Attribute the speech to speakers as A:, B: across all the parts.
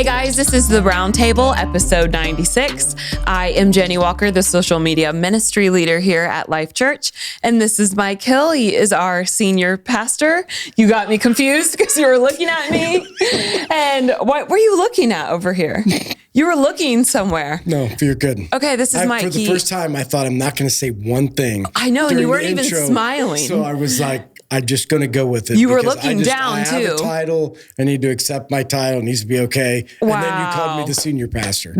A: Hey guys, this is the RoundTable, episode 96. I am Jenny Walker, the social media ministry leader here at Life Church, and this is Mike Hill. He is our senior pastor. You got me confused because you were looking at me. And what were you looking at over here? You were looking somewhere.
B: No, you're good.
A: Okay, this is Mike.
B: For the first time, I thought I'm not going to say one thing.
A: I know, and you weren't even smiling.
B: So I was like, I'm just going to go with it.
A: You were looking down,
B: I
A: too.
B: I have a title. I need to accept my title. It needs to be okay.
A: Wow.
B: And then you called me the senior pastor.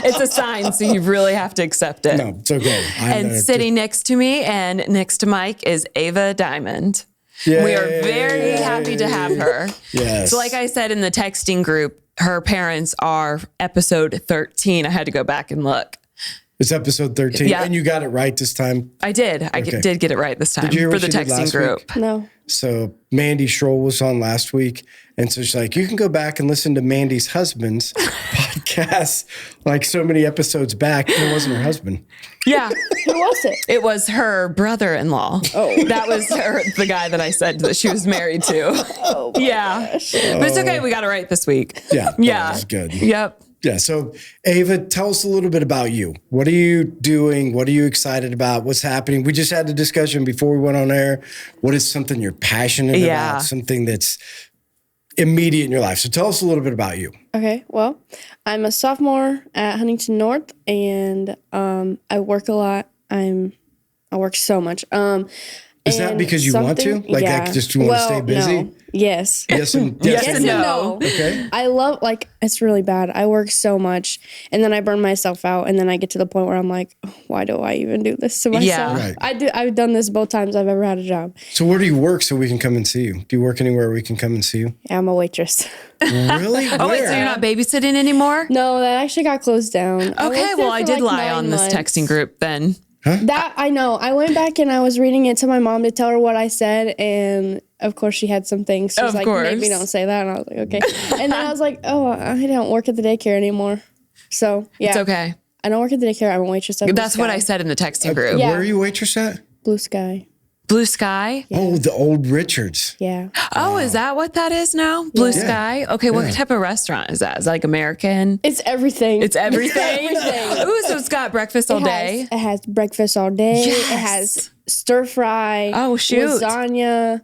A: It's a sign, so you really have to accept it.
B: No, it's okay.
A: And sitting next to me and next to Mike is Ava Dimond. Yay. We are very happy to have her.
B: Yes.
A: So like I said in the texting group, her parents are episode 13. I had to go back and look.
B: It's episode 13.
A: Yeah.
B: And you got it right this time?
A: I did. I did get it right this time for the texting group.
B: Week?
C: No.
B: So Mandy Schroll was on last week. And so she's like, you can go back and listen to Mandy's husband's podcast like so many episodes back. It wasn't her husband.
A: Yeah.
C: Who was it?
A: It was her brother-in-law. Oh. That was the guy that I said that she was married to.
C: Oh,
A: yeah.
C: Gosh.
A: But it's okay. We got it right this week.
B: Yeah.
A: Yeah.
B: That was good.
A: Yep.
B: Yeah. So Ava, tell us a little bit about you. What are you doing? What are you excited about? What's happening? We just had a discussion before we went on air. What is something you're passionate about? Something that's immediate in your life. So tell us a little bit about you.
C: Okay. Well, I'm a sophomore at Huntington North, and I work a lot. I work so much.
B: Is that because you want to? Like, just want to stay busy?
C: No. Yes.
B: Yes and
C: no.
B: Okay.
C: I love, it's really bad. I work so much, and then I burn myself out, and then I get to the point where I'm like, why do I even do this to myself?
A: Yeah.
B: Right.
C: I've done this both times I've ever had a job.
B: So where do you work so we can come and see you? Do you work anywhere we can come and see you?
C: Yeah, I'm a waitress.
B: Really?
A: Oh, wait, so you're not babysitting anymore?
C: No, that actually got closed down.
A: Okay, well, I did lie on this texting group then.
B: Huh?
C: That I know. I went back and I was reading it to my mom to tell her what I said, and of course she had some things. She was like, maybe don't say that. And I was like, okay. And then I was like, oh, I don't work at the daycare anymore. So yeah,
A: it's okay.
C: I don't work at the daycare. I'm a waitress at Blue
A: That's
C: Sky.
A: what I said in the texting group.
C: Yeah.
B: Where are you waitress at?
C: Blue Sky.
A: Blue Sky?
C: Yeah.
B: Oh, the old Richards.
C: Yeah.
A: Oh, is that what that is now? Blue Sky? Okay, what type of restaurant is that? Is that like American?
C: It's everything.
A: It's everything?
C: Everything.
A: Ooh, so it's got breakfast all day?
C: It has breakfast all day.
A: Yes.
C: It has stir fry.
A: Oh, shoot.
C: Lasagna.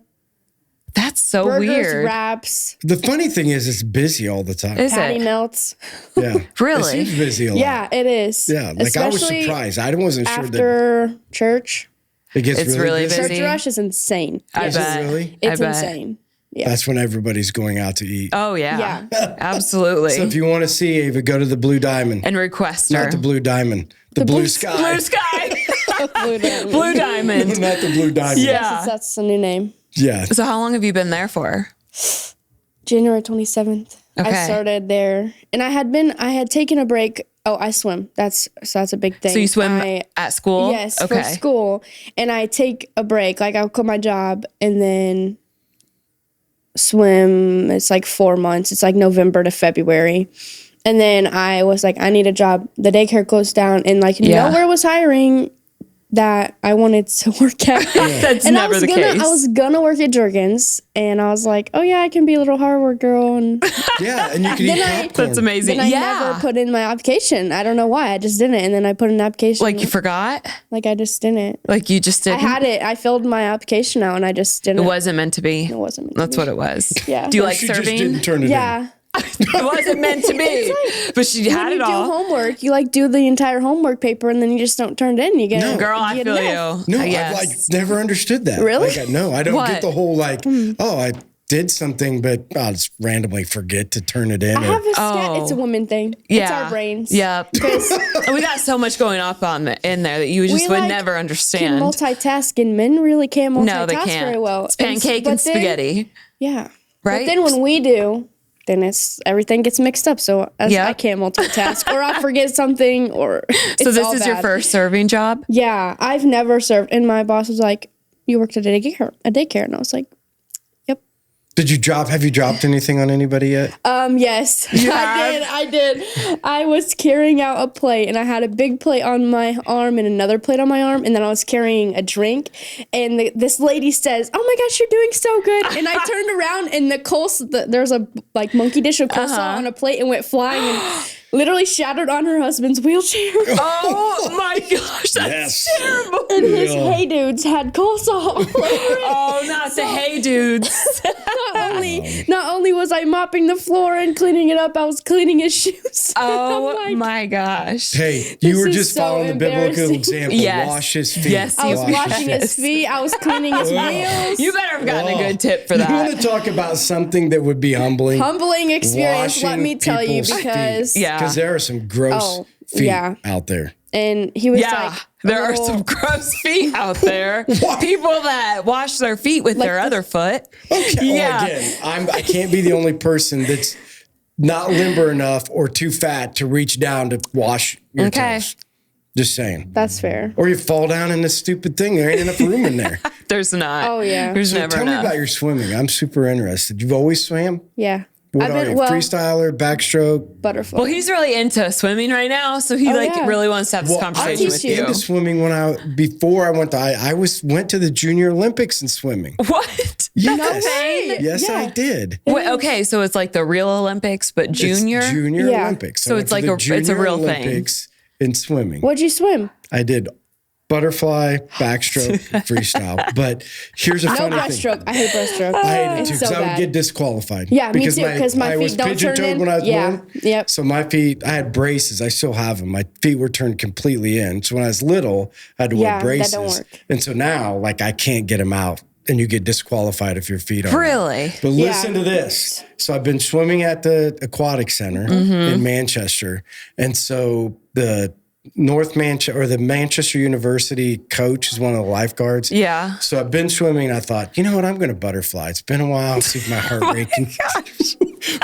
A: That's so
C: burgers,
A: weird.
C: Wraps.
B: The funny thing is it's busy all the time.
A: Is
C: Patty
A: it?
C: melts.
B: Yeah.
A: Really?
B: It seems busy a lot.
C: Yeah, it is.
B: Yeah. Like I was
C: Especially
B: surprised. I wasn't sure that
C: after church.
B: it gets
A: It's
B: really
A: really
B: busy.
A: busy.
C: Church rush is insane.
A: I
B: Is it
A: bet.
B: really?
C: It's
A: I bet.
C: insane. Yeah.
B: That's when everybody's going out to eat.
A: Oh, yeah.
C: Yeah.
A: Absolutely.
B: So if you want to see Ava, go to the Blue Diamond.
A: And request her.
B: Not the Blue Diamond. The Blue Sky.
A: Blue Sky.
C: Blue Diamond.
A: Blue Diamond.
B: Not the Blue Diamond.
A: Yeah.
C: That's the new name.
B: Yeah.
A: So how long have you been there for?
C: January 27th.
A: Okay.
C: I started there, and I had taken a break. Oh, I swim. That's a big thing.
A: So you swim at school?
C: Yes, for school. And I take a break. Like I'll quit my job and then swim. It's like 4 months. It's like November to February. And then I was like, I need a job. The daycare closed down, and nowhere was hiring that I wanted to work at.
A: That's
C: and
A: never the case.
C: I was gonna work at Jergens, and I was like, oh yeah, I can be a little hard work girl. And
B: Yeah. And you can eat popcorn.
A: That's amazing.
C: then I never put in my application. I don't know why. I just didn't. And then I put in an application.
A: Like you forgot?
C: Like I just didn't.
A: Like you just didn't?
C: I had it. I filled my application out, and I just didn't.
A: It wasn't meant to be.
C: It wasn't meant to
A: That's
C: be.
A: what it was.
C: Yeah.
A: Do you
C: Or
A: like
B: She just
A: serving?
B: didn't turn it in.
C: Yeah.
A: It wasn't meant to be. But she had
C: When
A: it
C: you
A: all.
C: do homework, you do the entire homework paper, and then you just don't turn it in. You get
B: No.
A: Girl, I
C: you
A: feel
C: get an F.
A: you.
B: No,
A: Yes.
B: I never understood that.
C: Really?
B: No, I don't
A: What?
B: get the whole I did something, but I'll just randomly forget to turn it in.
C: I have a
A: Oh.
C: It's a woman thing.
A: Yeah.
C: It's our brains.
A: Yeah.
C: 'Cause
A: And we got so much going up in there that you just would never
C: can
A: understand.
C: multitask, and men really can't multitask
A: No, they can't.
C: very well.
A: It's pancake and
C: but then-
A: spaghetti.
C: Yeah.
A: Right?
C: But then when we do, then everything gets mixed up. So
A: Yep.
C: I can't multitask, or I forget something, or
A: So
C: it's
A: this
C: all
A: is your
C: bad.
A: first serving job?
C: Yeah, I've never served, and my boss was like, "You worked at a daycare," and I was like,
B: Have you dropped anything on anybody yet?
C: Yes, I did. I was carrying out a plate, and I had a big plate on my arm and another plate on my arm, and then I was carrying a drink, and this lady says, "Oh my gosh, you're doing so good!" And I turned around, and there's a like monkey dish of coleslaw on a plate, and went flying and literally shattered on her husband's wheelchair.
A: Oh my gosh, that's terrible.
C: And his Hey Dudes had coleslaw all over it.
A: Oh, not the Hey Dudes.
C: Not only was I mopping the floor and cleaning it up, I was cleaning his shoes.
A: Oh my gosh.
B: Hey, you were just following the biblical example.
A: Yes.
B: Wash his feet.
A: Yes,
C: I was washing his feet. I was cleaning his wheels.
A: You better have gotten a good tip for that.
B: You want to talk about something that would be humbling?
C: Humbling experience, let me tell you, because
B: because there are some gross feet out there.
C: And he was like,
A: there are some gross feet out there. People that wash their feet with their other foot.
B: Okay. Well, again, I can't be the only person that's not limber enough or too fat to reach down to wash your toes. Just saying.
C: That's fair.
B: Or you fall down in this stupid thing. There ain't enough room in there.
A: There's not.
C: Oh, yeah.
A: There's never
B: tell
A: enough.
B: me about your swimming. I'm super interested. You've always swam?
C: Yeah.
B: What are you? Freestyler, backstroke?
C: Butterfly.
A: Well, he's really into swimming right now, so he really wants to have this conversation with you.
B: I was into swimming before I went to went to the Junior Olympics in swimming.
A: What?
B: Yes. Yes, I did.
A: Wait, okay, so it's like the real Olympics, but junior?
B: It's Junior Olympics.
A: So it's like it's a real
B: Olympics in swimming.
C: What'd you swim?
B: I did butterfly, backstroke, freestyle. But here's a funny thing.
C: Breaststroke. I hate breaststroke.
B: I hate it too because I would get disqualified.
C: Yeah, me too. Because my feet don't turn in.
B: When I was born.
C: Yep.
B: So my feet, I had braces. I still have them. My feet were turned completely in. So when I was little, I had to wear braces. That don't work. And so now, like, I can't get them out. And you get disqualified if your feet are.
A: Really?
B: But listen to this. So I've been swimming at the Aquatic Center in Manchester. And so the Manchester University coach is one of the lifeguards.
A: Yeah.
B: So I've been swimming. I thought, you know what? I'm going to butterfly. It's been a while. See if my heart rate can.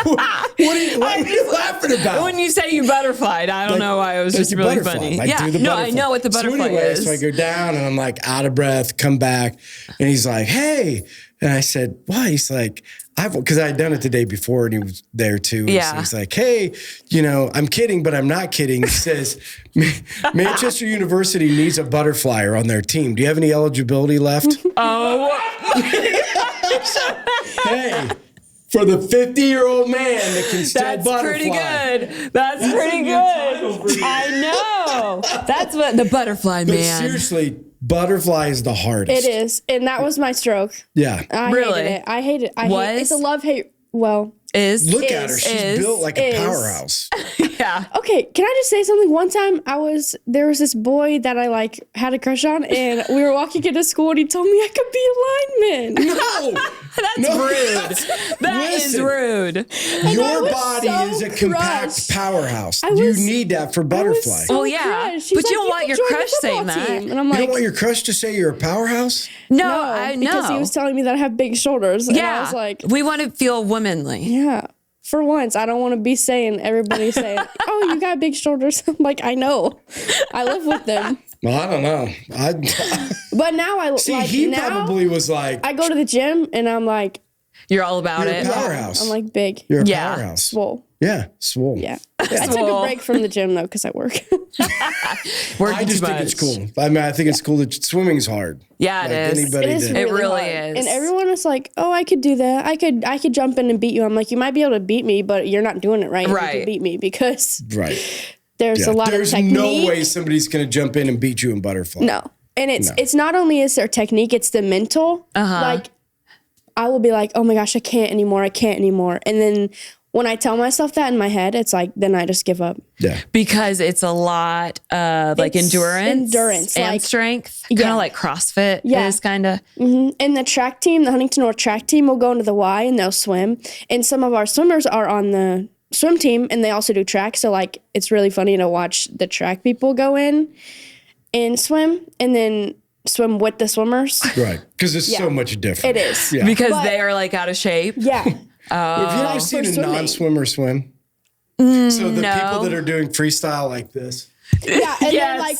B: What are you laughing about?
A: When you say you butterflied, I don't know why it was just really funny. I know what the butterfly is.
B: So I go down and I'm like out of breath, come back. And he's like, hey. And I said, why? He's like, because I had done it the day before and he was there too.
A: Yeah.
B: So he's like, hey, I'm kidding, but I'm not kidding. He says, Manchester University needs a butterflyer on their team. Do you have any eligibility left?
A: Oh.
B: Hey, for the 50-year-old man that can still butterfly.
A: Pretty good. That's pretty good. I know. That's what the butterfly man.
B: But seriously, butterfly is the hardest.
C: It is. And that was my stroke.
B: Yeah.
C: I hate it. It's a love-hate. Well,
B: look at her. She's built like a powerhouse.
A: Yeah.
C: Okay, can I just say something? One time there was this boy that I had a crush on, and we were walking into school and he told me I could be a lineman.
B: No.
A: That's rude. That is rude.
B: Your body is a compact powerhouse. You need that for butterfly.
A: Well, yeah. But you don't want your crush saying that.
C: And I'm like,
B: you don't want your crush to say you're a powerhouse?
A: No, I know.
C: Because he was telling me that I have big shoulders. And
A: yeah.
C: I was like,
A: we want to feel womanly.
C: Yeah. For once, I don't want to be everybody saying, oh, you got big shoulders. I'm like, I know. I live with them.
B: Well, I don't know.
C: But now I
B: see. He probably was like.
C: I go to the gym and I'm like,
A: you're all about it.
B: You're a powerhouse.
C: I'm like big.
B: You're a powerhouse.
C: Swole.
B: Yeah, swole.
C: Yeah. I took a break from the gym though because I work.
B: I just think it's cool. I mean, I think it's cool that swimming's hard.
A: Yeah, it is. It really is.
C: And everyone is like, "Oh, I could do that. I could jump in and beat you." I'm like, "You might be able to beat me, but you're not doing it right. You can beat me because there's a lot of technique.
B: There's no way somebody's going to jump in and beat you in butterfly.
C: No, and it's not only is there technique, it's the mental. Like I will be like, "Oh my gosh, I can't anymore. And then when I tell myself that in my head, it's like, then I just give up.
B: Yeah.
A: Because it's a lot of endurance and strength. Kind of like CrossFit is kind of.
C: Mm-hmm. And the track team, the Huntington North track team will go into the Y and they'll swim. And some of our swimmers are on the swim team and they also do track. So it's really funny to watch the track people go in and swim and then swim with the swimmers.
B: Right. Because it's so much different.
C: It is.
A: Yeah. Because they are out of shape.
C: Yeah.
B: Have you ever seen a non-swimmer swim? So the people that are doing freestyle like this.
C: Yeah, and then go like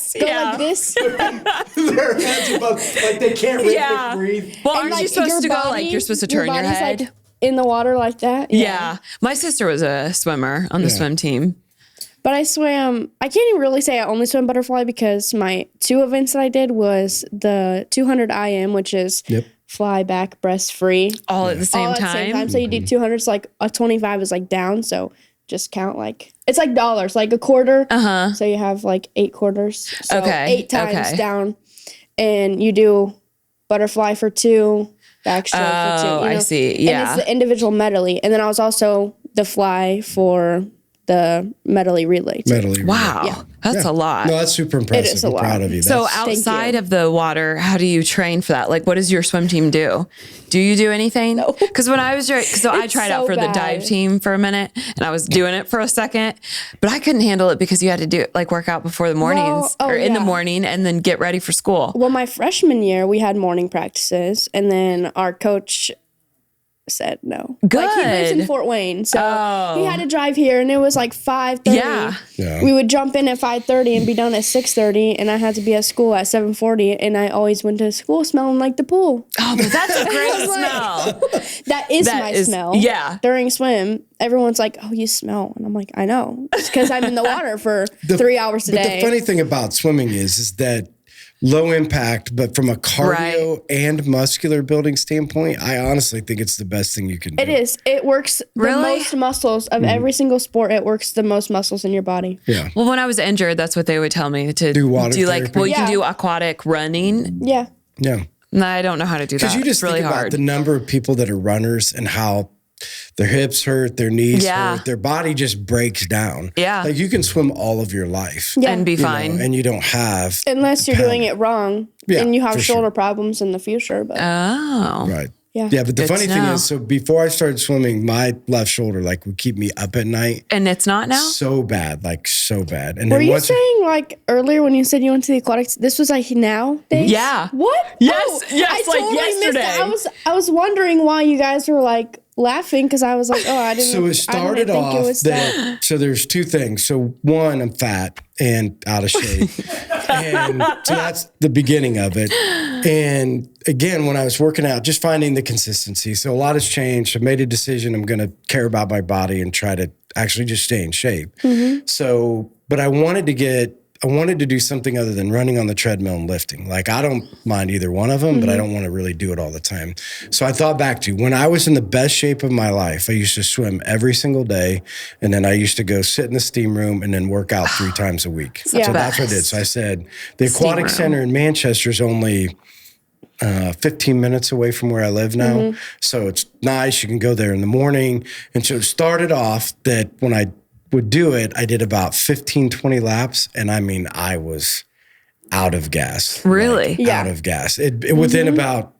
C: this.
B: Their heads above, they can't breathe.
A: Well, aren't you supposed to go you're supposed to turn your head?
C: in the water like that.
A: Yeah. My sister was a swimmer on the swim team.
C: But I swam, I can't even really say I only swim butterfly because my 2 events that I did was the 200 IM, which is fly back, breast free.
A: All at the same time?
C: So you do 200, so like a 25 is like down. So just count like, it's like dollars, like a quarter. So you have like 8 quarters. So 8 times down. And you do butterfly for 2, backstroke for 2. You know?
A: I see. Yeah.
C: And it's the individual medley. And then I was also the fly for the medley relay.
A: Wow. Yeah. That's a lot.
B: No, that's super impressive.
C: It is a lot.
B: I'm proud of you.
A: So outside of the water, how do you train for that? Like, what does your swim team do? Do you do anything?
C: No.
A: Because when I was, I tried out for the dive team for a minute and I was doing it for a second, but I couldn't handle it because you had to do like work out before the mornings in the morning and then get ready for school.
C: Well, my freshman year, we had morning practices and then our coach said no.
A: Good.
C: Like he lives in Fort Wayne, so he had to drive here, and it was like 5:30.
B: Yeah.
C: We would jump in at 5:30 and be done at 6:30, and I had to be at school at 7:40, and I always went to school smelling like the pool.
A: Oh, but that's a great smell.
C: That is my smell.
A: Yeah.
C: During swim, everyone's like, "Oh, you smell," and I'm like, "I know," because I'm in the water for 3 hours a day.
B: But the funny thing about swimming is that low impact, but from a cardio and muscular building standpoint, I honestly think it's the best thing you can do.
C: It is. It works the most muscles of every single sport. It works the most muscles in your body.
B: Yeah.
A: Well, when I was injured, that's what they would tell me to
B: do. Water
A: like,
B: therapy.
A: well, you can do aquatic running.
C: Yeah.
B: Yeah.
A: No, I don't know how to do that.
B: Because you just
A: really
B: think about
A: hard.
B: the number of people that are runners and how their hips hurt, their knees hurt, their body just breaks down.
A: Yeah.
B: Like you can swim all of your life.
A: And be fine.
B: And you don't have.
C: Unless you're doing it wrong and you have shoulder problems in the future. But
B: Right. Yeah. Yeah. But the funny thing is, so before I started swimming, my left shoulder would keep me up at night.
A: And it's not now?
B: So bad. Like so bad. And
C: were you saying like earlier when you said you went to the aquatics, this was like now days?
A: Yeah.
C: What?
A: Yes. Yes.
C: I
A: like
C: totally
A: yesterday.
C: missed it. I was wondering why you guys were like laughing because I was like, oh, I didn't.
B: So it started off that. So there's 2 things. So one, I'm fat and out of shape, and so that's the beginning of it. And again, when I was working out, just finding the consistency. So a lot has changed. I made a decision. I'm going to care about my body and try to actually just stay in shape. So, but I wanted to do something other than running on the treadmill and lifting. Like I don't mind either one of them, but I don't want to really do it all the time. So I thought back to when I was in the best shape of my life, I used to swim every single day. And then I used to go sit in the steam room and then work out 3 times a week. So that's what I did. So I said, the aquatic center in Manchester is only 15 minutes away from where I live now. So it's nice. You can go there in the morning. And so it started off that when I would do it, I did about 15, 20 laps. And I mean, I was out of gas.
A: Really?
B: Out of gas. It within about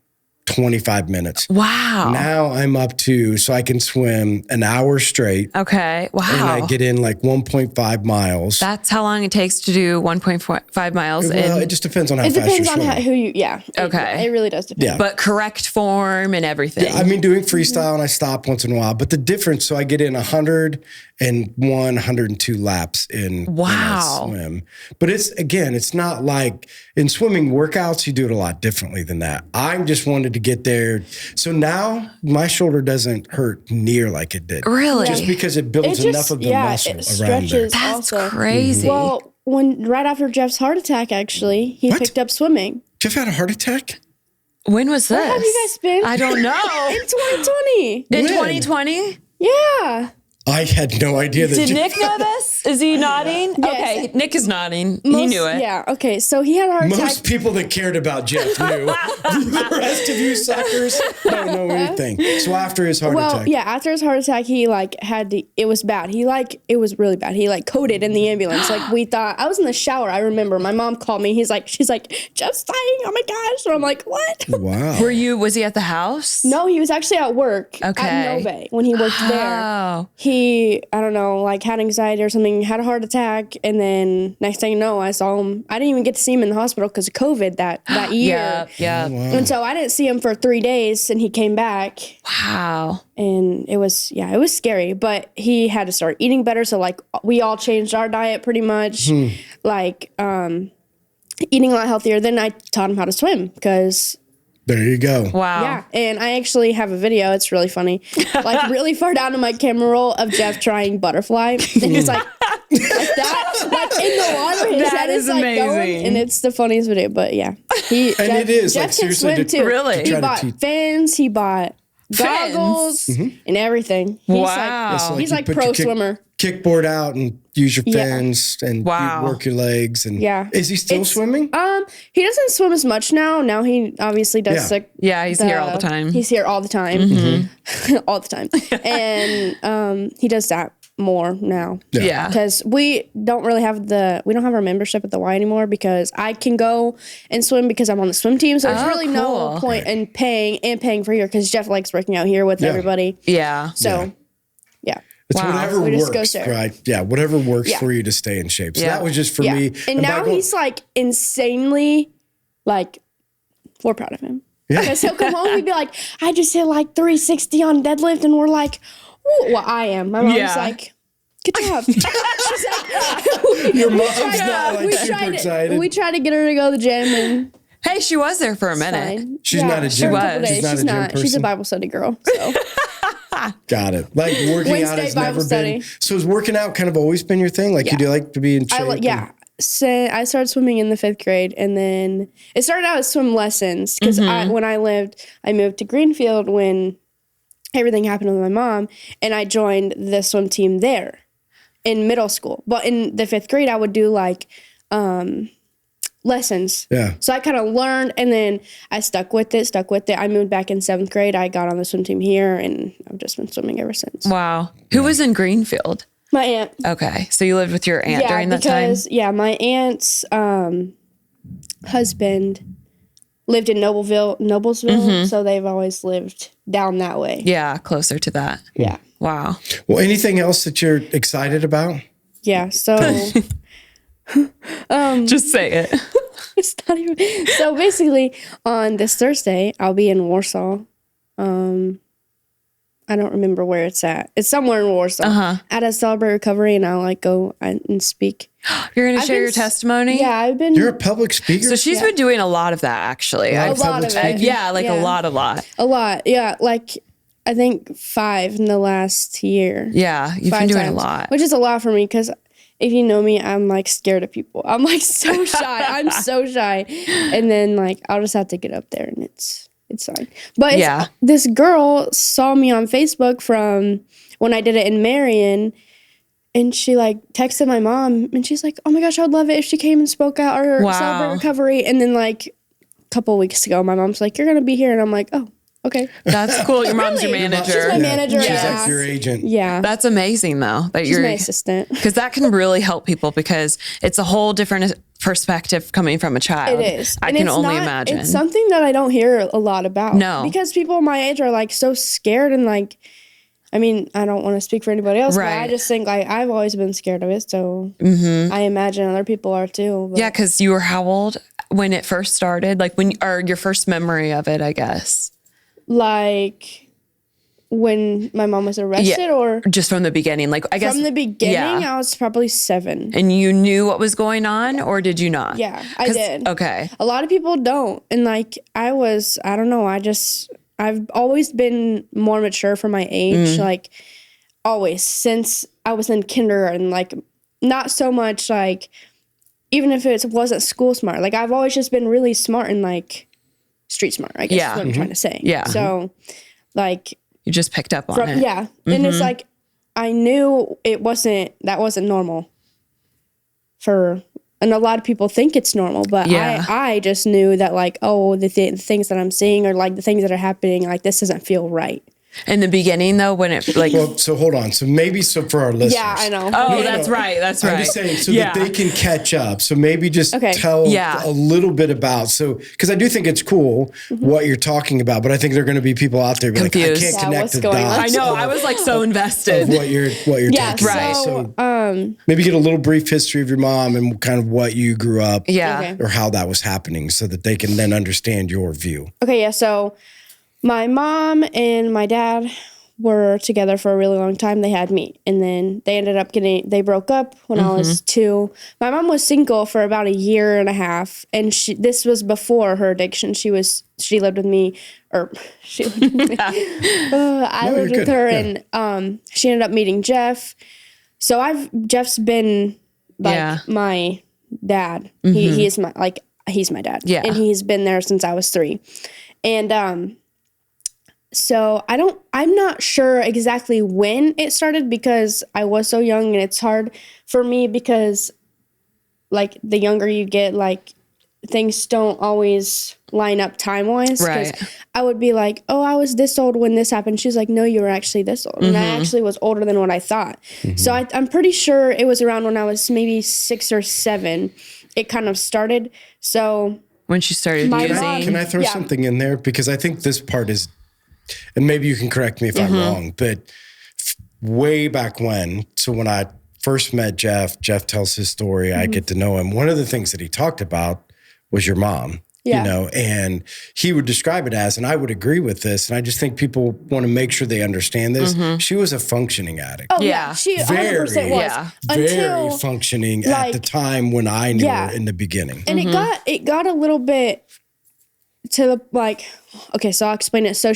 B: 25 minutes.
A: Wow.
B: Now I'm up to, so I can swim an hour straight.
A: Okay. Wow.
B: And I get in like 1.5 miles.
A: That's how long it takes to do 1.5 miles.
B: Well, it just depends on how fast you're
C: swimming. It depends on who you,
A: Okay.
C: It really does depend.
B: Yeah.
A: But correct form and everything.
B: Yeah, I mean, doing freestyle and I stop once in a while. But the difference, so I get in 102 laps in when I swim. But it's not like in swimming workouts, you do it a lot differently than that. I just wanted to get there. So now my shoulder doesn't hurt near like it did.
A: Really?
B: Just because it builds enough of the muscle around there.
A: That's crazy.
C: Well, right after Jeff's heart attack, actually, he picked up swimming.
B: Jeff had a heart attack?
A: When was this?
C: Where have you guys been?
A: I don't know.
C: In 2020.
A: In 2020?
C: Yeah.
B: I had no idea that.
A: Did Nick know this? Is he nodding?
C: Yes.
A: Okay, Nick is nodding. He knew it.
C: Yeah, okay. So he had a heart attack.
B: Most people that cared about Jeff knew. The rest of you suckers don't know anything. So after his heart attack.
C: Yeah, after his heart attack, he it was bad. It was really bad. He coded in the ambulance. We thought, I was in the shower. I remember my mom called me. She's like, Jeff's dying. Oh my gosh. And I'm like, what?
B: Wow.
A: Was he at the house?
C: No, he was actually at work.
A: Okay.
C: At Nove when he worked there. He, I don't know, had anxiety or something, had a heart attack, and then next thing you know, I saw him. I didn't even get to see him in the hospital because of COVID that year.
A: Yeah.
B: Oh, wow.
C: And so I didn't see him for 3 days, and he came back.
A: Wow.
C: And it was scary, but he had to start eating better. So we all changed our diet pretty much, eating a lot healthier. Then I taught him how to swim because
B: There you go.
A: Wow.
C: Yeah, and I actually have a video. It's really funny. Like really far down in my camera roll of Jeff trying butterfly, and he's like that, like in the water. His head is like
A: amazing.
C: going, and it's the funniest video. But yeah,
B: it is
C: Jeff
B: like
C: can
B: seriously
C: swim too.
A: Really?
C: He bought fins. He bought goggles and everything. He's
A: Wow.
C: like, he's
B: you
C: like
B: put
C: pro
B: your
C: swimmer.
B: Kickboard out and use your fins and you work your legs. And is he still swimming?
C: He doesn't swim as much now. Now he obviously does.
A: He's here all the time.
C: He's here all the time, all the time, and he does that more now.
A: Yeah.
C: Because we don't have our membership at the Y anymore because I can go and swim because I'm on the swim team. So there's really no point in paying for here because Jeff likes working out here with everybody.
A: Yeah.
C: So yeah.
B: It's whatever works, right? Yeah, whatever works for you to stay in shape. So that was just for me.
C: And now he's like insanely, like, we're proud of him.
B: Yeah.
C: Because he'll come home and be like, I just hit like 360 on deadlift. And we're like, ooh. Well, I am. My mom's like, good job. She's like,
B: your mom's not like super excited.
C: We tried to get her to go to the gym and.
A: Hey, she was there for a minute.
C: Fine.
B: She's not a gym.
C: She's not. She's a Bible study girl. So.
B: Got it. Like working out has never been. So has working out kind of always been your thing? Like you do like to be in shape?
C: So I started swimming in the 5th grade, and then it started out as swim lessons because when I moved to Greenfield when everything happened with my mom, and I joined the swim team there in middle school. But in the 5th grade, I would do like lessons.
B: Yeah.
C: So I kind of learned, and then I stuck with it. I moved back in 7th grade. I got on the swim team here, and I've just been swimming ever since.
A: Wow. Who was in Greenfield?
C: My aunt.
A: Okay. So you lived with your aunt during that time?
C: Yeah, my aunt's husband lived in Noblesville, so they've always lived down that way.
A: Yeah, closer to that.
C: Yeah.
A: Wow.
B: Well, anything else that you're excited about?
C: Yeah, so...
A: Just say it.
C: It's not even... So basically, on this Thursday, I'll be in Warsaw. I don't remember where it's at. It's somewhere in Warsaw. At a Celebrate Recovery, and I'll like go and speak.
A: You're going to share your testimony?
C: Yeah, I've been...
B: You're a public speaker?
A: So she's been doing a lot of that, actually.
C: A lot of it.
A: Yeah, like a lot.
C: A lot, yeah. Like, I think 5 in the last year.
A: Yeah, you've been doing a lot.
C: Which is a lot for me, because if you know me, I'm like scared of people. I'm like so shy. I'm so shy. And then like, I'll just have to get up there and it's fine. But this girl saw me on Facebook from when I did it in Marion, and she like texted my mom, and she's like, oh my gosh, I would love it if she came and spoke at our Celebrate Recovery. And then like a couple of weeks ago, my mom's like, you're going to be here. And I'm like, oh, okay.
A: That's cool. Your mom's your manager.
C: She's my manager.
B: She's like your agent.
C: Yeah.
A: That's amazing though. That
C: She's my assistant.
A: Because that can really help people, because it's a whole different perspective coming from a child.
C: It is.
A: I can only imagine.
C: It's something that I don't hear a lot about.
A: No.
C: Because people my age are like so scared, and like, I mean, I don't want to speak for anybody else, but I just think like I've always been scared of it. So I imagine other people are too. But.
A: Yeah, because you were how old when it first started? Like or your first memory of it, I guess.
C: Like when my mom was arrested, or
A: just from the beginning? Like I guess
C: from the beginning, I was probably 7.
A: And you knew what was going on, or did you not?
C: Yeah, I did.
A: Okay.
C: A lot of people don't, and like I don't know. I've always been more mature for my age, like always since I was in kindergarten. Like not so much like even if it wasn't school smart. Like I've always just been really smart and like street smart, I guess is what I'm trying to say. Yeah. So like
A: you just picked up on it.
C: Yeah. And it's like I knew that wasn't normal and a lot of people think it's normal, but I just knew that like, oh, the things that I'm seeing or like the things that are happening, like this doesn't feel right.
A: In the beginning, though, when it like...
B: Well, so hold on. So for our listeners.
C: Yeah, I know.
A: Oh, that's right. That's right.
B: I'm just saying so that they can catch up. So maybe just tell a little bit about... So, because I do think it's cool what you're talking about, but I think there are going to be people out there like, I can't connect the dots.
A: I know. I was like so invested.
B: Of what you're talking about. So maybe get a little brief history of your mom and kind of what you grew up or how that was happening so that they can then understand your view.
C: Okay, yeah. So... my mom and my dad were together for a really long time, they had me. And then they broke up when I was 2. My mom was single for about a year and a half. And this was before her addiction. She lived with me, I lived with her, and she ended up meeting Jeff. So Jeff's been like my dad. He is he's my dad. Yeah. And he's been there since I was 3. And so I'm not sure exactly when it started because I was so young, and it's hard for me because like the younger you get, like things don't always line up time-wise.
A: Right.
C: I would be like, oh, I was this old when this happened. She's like, no, you were actually this old. And I actually was older than what I thought. So I'm pretty sure it was around when I was maybe 6 or 7. It kind of started. So
A: when she started using.
B: Can I throw something in there? Because I think this part is, and maybe you can correct me if I'm wrong, but way back when, so when I first met Jeff tells his story, I get to know him. One of the things that he talked about was your mom, you know, and he would describe it as, and I would agree with this, and I just think people want to make sure they understand this. She was a functioning addict.
C: Oh, yeah. She 100% was.
A: Yeah.
B: Very functioning at the time when I knew her in the beginning.
C: And it got a little bit to the, like, okay, so I'll explain it. So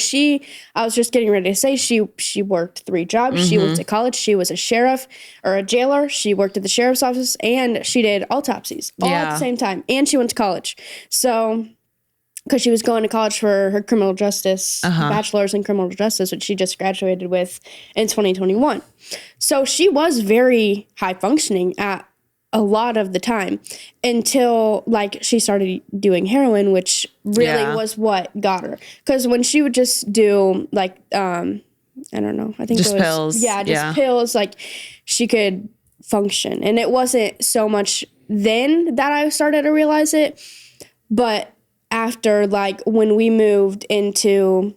C: I was just getting ready to say she worked 3 jobs. She went to college. She was a sheriff or a jailer. She worked at the sheriff's office, and she did autopsies all at the same time. And she went to college. So, because she was going to college for her criminal justice, bachelor's in criminal justice, which she just graduated with in 2021. So she was very high functioning at a lot of the time until like she started doing heroin, which really was what got her. Because when she would just do like, I don't know, I think
A: just
C: it was
A: pills.
C: Just pills, like she could function. And it wasn't so much then that I started to realize it, but after like when we moved into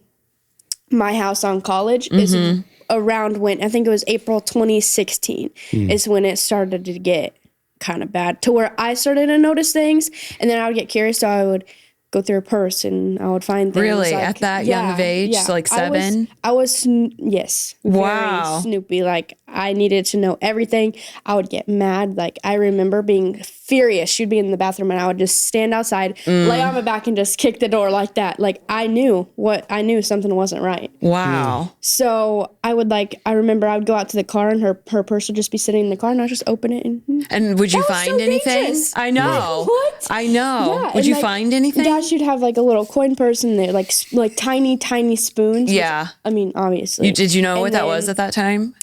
C: my house on college is around when, I think it was April 2016 is when it started to get kind of bad to where I started to notice things, and then I would get curious, so I would go through her purse and I would find things.
A: Really?
C: Like,
A: at that young of age? So like 7?
C: I was yes.
A: Wow.
C: Very Snoopy. Like I needed to know everything. I would get mad. Like I remember being furious. She'd be in the bathroom and I would just stand outside, lay on my back and just kick the door like that. Like I knew something wasn't right.
A: Wow.
C: So I remember I would go out to the car and her purse would just be sitting in the car and I'd just open it
A: and would you find anything?
C: Dangerous.
A: I know.
C: What?
A: I know.
C: Yeah,
A: would you find anything?
C: Dad should have like a little coin purse in there, like tiny spoons.
A: Yeah.
C: Which, I mean, obviously.
A: Did you know what that was at that time?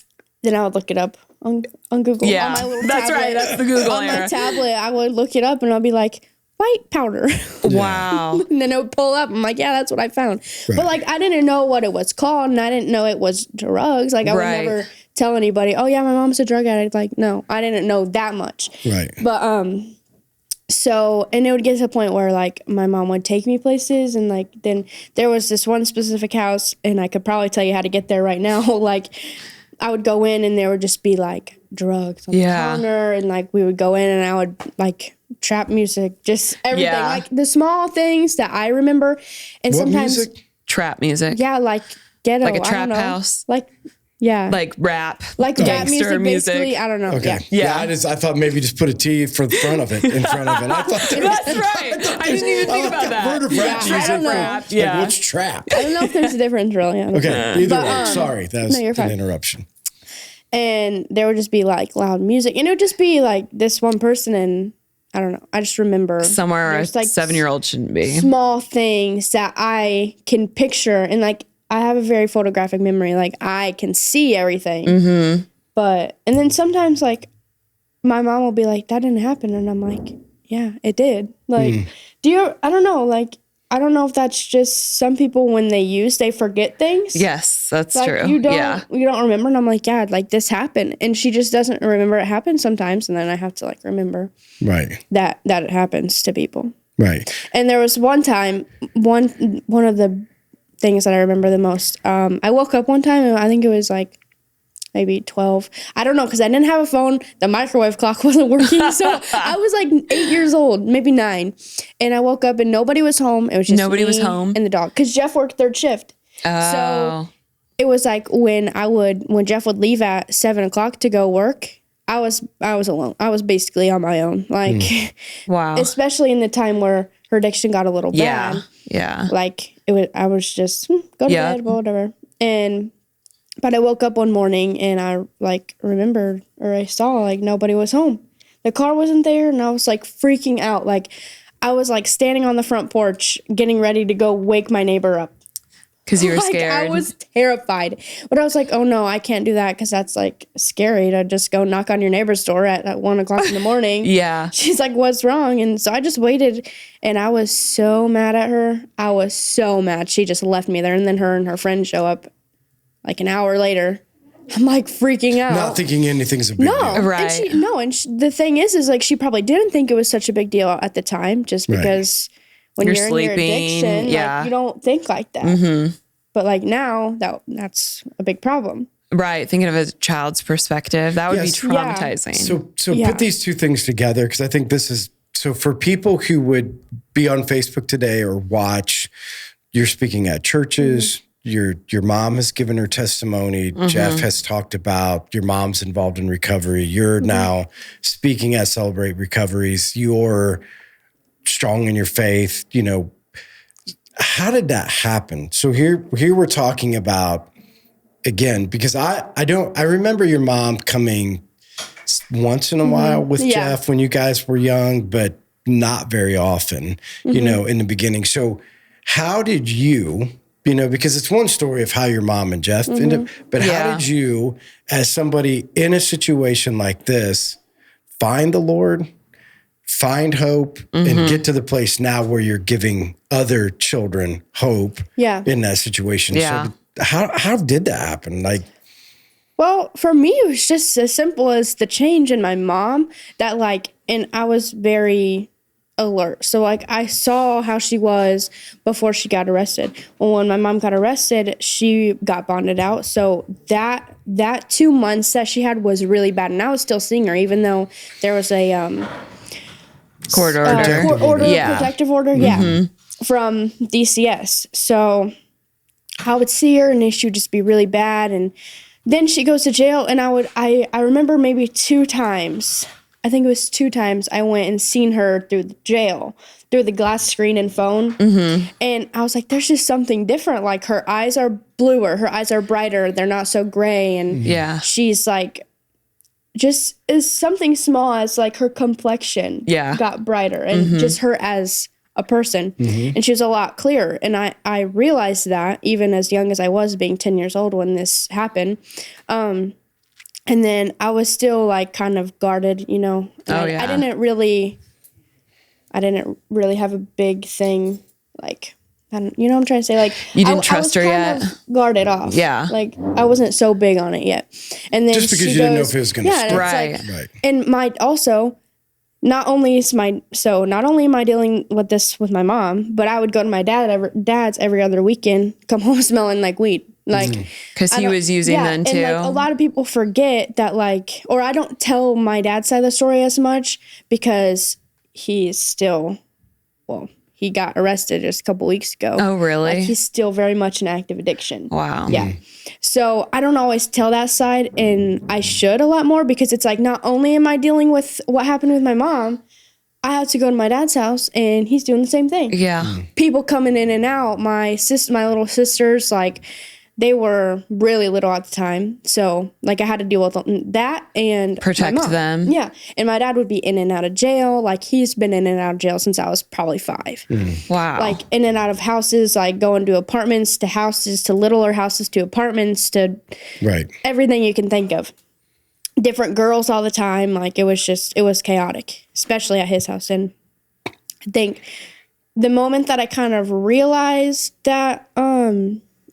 C: Then I would look it up on Google.
A: Yeah.
C: On my little
A: that's
C: tablet.
A: right. That's the Google
C: on
A: era.
C: my tablet, I would look it up and I'll be like, white powder.
A: Wow.
C: And then it would pull up. I'm like, yeah, that's what I found. Right. But like, I didn't know what it was called and I didn't know it was drugs. Like I would never tell anybody, oh yeah, my mom's a drug addict. Like, no, I didn't know that much.
B: Right.
C: But, so, and it would get to the point where like my mom would take me places and like, then there was this one specific house and I could probably tell you how to get there right now. Like I would go in and there would just be like drugs on the counter and like we would go in and I would like trap music, just everything, like the small things that I remember. And
B: what
C: sometimes
B: music?
A: Trap music.
C: Yeah, like ghetto,
A: like a trap house,
C: like
A: like rap,
C: like rap music. Basically, I don't know.
B: Okay.
C: Yeah.
B: I thought maybe just put a T for the front of it in front of it. I thought
A: that's right. I didn't even think about that.
B: I've heard of rap music.
C: I don't know.
B: Like, what's trap?
C: I don't know if there's a difference really.
B: Okay, either way. Sorry, that was an interruption.
C: And there would just be like loud music, and it would just be like this one person, and I don't know. I just remember
A: somewhere a like 7-year-old shouldn't be.
C: Small things that I can picture, and like I have a very photographic memory. Like I can see everything. But and then sometimes like my mom will be like, "That didn't happen," and I'm like, "Yeah, it did." Like, I don't know. Like I don't know if that's just some people when they forget things.
A: Yes, that's
C: like,
A: true.
C: You don't remember, and I'm like, yeah, like this happened, and she just doesn't remember it happened sometimes, and then I have to like remember that it happens to people.
B: Right.
C: And there was one time, one of the things that I remember the most. I woke up one time, and I think it was like maybe 12. I don't know, because I didn't have a phone. The microwave clock wasn't working. So I was like 8 years old, maybe 9. And I woke up and nobody was home. It was just
A: nobody
C: me
A: was home
C: and the dog. Because Jeff worked third shift.
A: Oh.
C: So it was like when Jeff would leave at 7:00 to go work, I was alone. I was basically on my own. Like,
A: wow.
C: Especially in the time where her addiction got a little bad.
A: Yeah.
C: Like I was just go to bed, whatever. But I woke up one morning and I like remembered, or I saw like nobody was home. The car wasn't there, and I was like freaking out. Like I was like standing on the front porch, getting ready to go wake my neighbor up.
A: Because you were scared.
C: I was terrified. But I was like, oh no, I can't do that because that's like scary to just go knock on your neighbor's door at 1:00 in the morning.
A: Yeah.
C: She's like, what's wrong? And so I just waited, and I was so mad at her. I was so mad. She just left me there. And then her and her friend show up like an hour later. I'm like freaking out.
B: Not thinking anything's a big deal.
A: Right.
C: And the thing is like she probably didn't think it was such a big deal at the time, just because when you're in your addiction, like, you don't think like that. Mm-hmm. But like now, that's a big problem.
A: Right. Thinking of a child's perspective, that would be traumatizing.
B: So put these two things together, because I think this is, so for people who would be on Facebook today or watch, you're speaking at churches, your mom has given her testimony, Jeff has talked about your mom's involved in recovery, you're now speaking at Celebrate Recoveries, you're strong in your faith, you know. How did that happen? So here we're talking about, again, because I remember your mom coming once in a while with Jeff when you guys were young, but not very often, you know, in the beginning. So how did you, you know, because it's one story of how your mom and Jeff ended up, but how did you, as somebody in a situation like this, find the Lord, find hope, and get to the place now where you're giving other children hope in that situation?
A: Yeah.
B: So how did that happen? Like,
C: well, for me, it was just as simple as the change in my mom that like, and I was very alert. So like I saw how she was before she got arrested. Well, when my mom got arrested, she got bonded out. So that 2 months that she had was really bad. And I was still seeing her, even though there was a
A: court order.
C: Protective order, from DCS. So I would see her, and she would just be really bad. And then she goes to jail, and I remember maybe 2 times. I think it was 2 times I went and seen her through the jail, through the glass screen and phone. And I was like, there's just something different. Like her eyes are bluer, her eyes are brighter, they're not so gray. And she's like, just as something small as like her complexion got brighter, and just her as a person. And she was a lot clearer. And I realized that even as young as I was, being 10 years old when this happened. And then I was still like kind of guarded, you know. I didn't really have a big thing, like, you know what I'm trying to say? Like,
A: you didn't trust her yet?
C: Guarded off.
A: Yeah.
C: Like, I wasn't so big on it yet. And then
B: just because you didn't know if it was going to start.
A: Right.
C: And not only am I dealing with this with my mom, but I would go to my dad's every other weekend, come home smelling like weed. Like,
A: because he was using then too.
C: And like a lot of people forget that, like, or I don't tell my dad's side of the story as much because he's still, he got arrested just a couple weeks ago.
A: Oh, really?
C: Like, he's still very much in active addiction.
A: Wow.
C: Yeah. So I don't always tell that side, and I should a lot more, because it's like, not only am I dealing with what happened with my mom, I had to go to my dad's house, and he's doing the same thing.
A: Yeah.
C: People coming in and out. My little sisters, like, they were really little at the time. So, like, I had to deal with that and
A: protect
C: my mom.
A: them.
C: Yeah. And my dad would be in and out of jail. Like, he's been in and out of jail since I was probably 5.
A: Wow.
C: Like, in and out of houses, like going to apartments, to houses, to littler houses, to apartments, to everything you can think of. Different girls all the time. Like, it was chaotic, especially at his house. And I think the moment that I kind of realized that,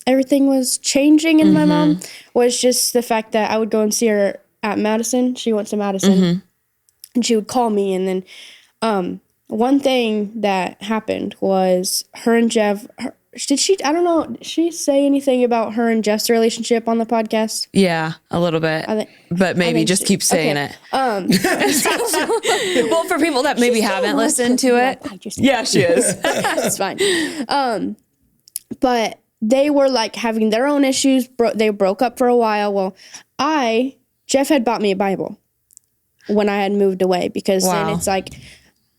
C: everything was changing in my mom was just the fact that I would go and see her at Madison. She went to Madison, and she would call me. And then one thing that happened was her and Jeff. Did she say anything about her and Jeff's relationship on the podcast?
A: Yeah, a little bit. But maybe just keep saying it. Well, for people that maybe haven't listened to it.
C: Yeah,
A: she is.
C: It's fine. But they were like having their own issues. They broke up for a while. Well, Jeff had bought me a Bible when I had moved away, because then it's like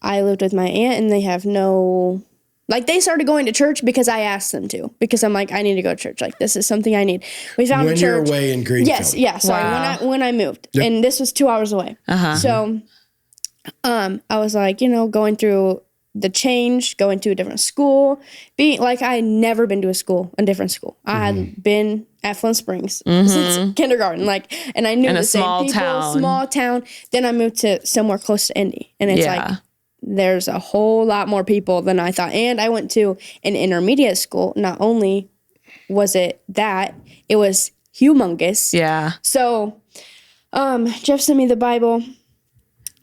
C: I lived with my aunt and they have no, like, they started going to church because I asked them to, because I'm like, I need to go to church. Like, this is something I need. We found a church. When you're
B: away in Greenfield.
C: Yes. Yeah. Sorry. When I moved, and this was 2 hours away. So, I was like, going through the change, going to a different school, being like, I had never been to a different school. I had been at Flint Springs since kindergarten, like, and I knew the same people, small town. Then I moved to somewhere close to Indy, and it's like, there's a whole lot more people than I thought. And I went to an intermediate school. Not only was it that, it was humongous. Yeah. So, Jeff sent me the Bible.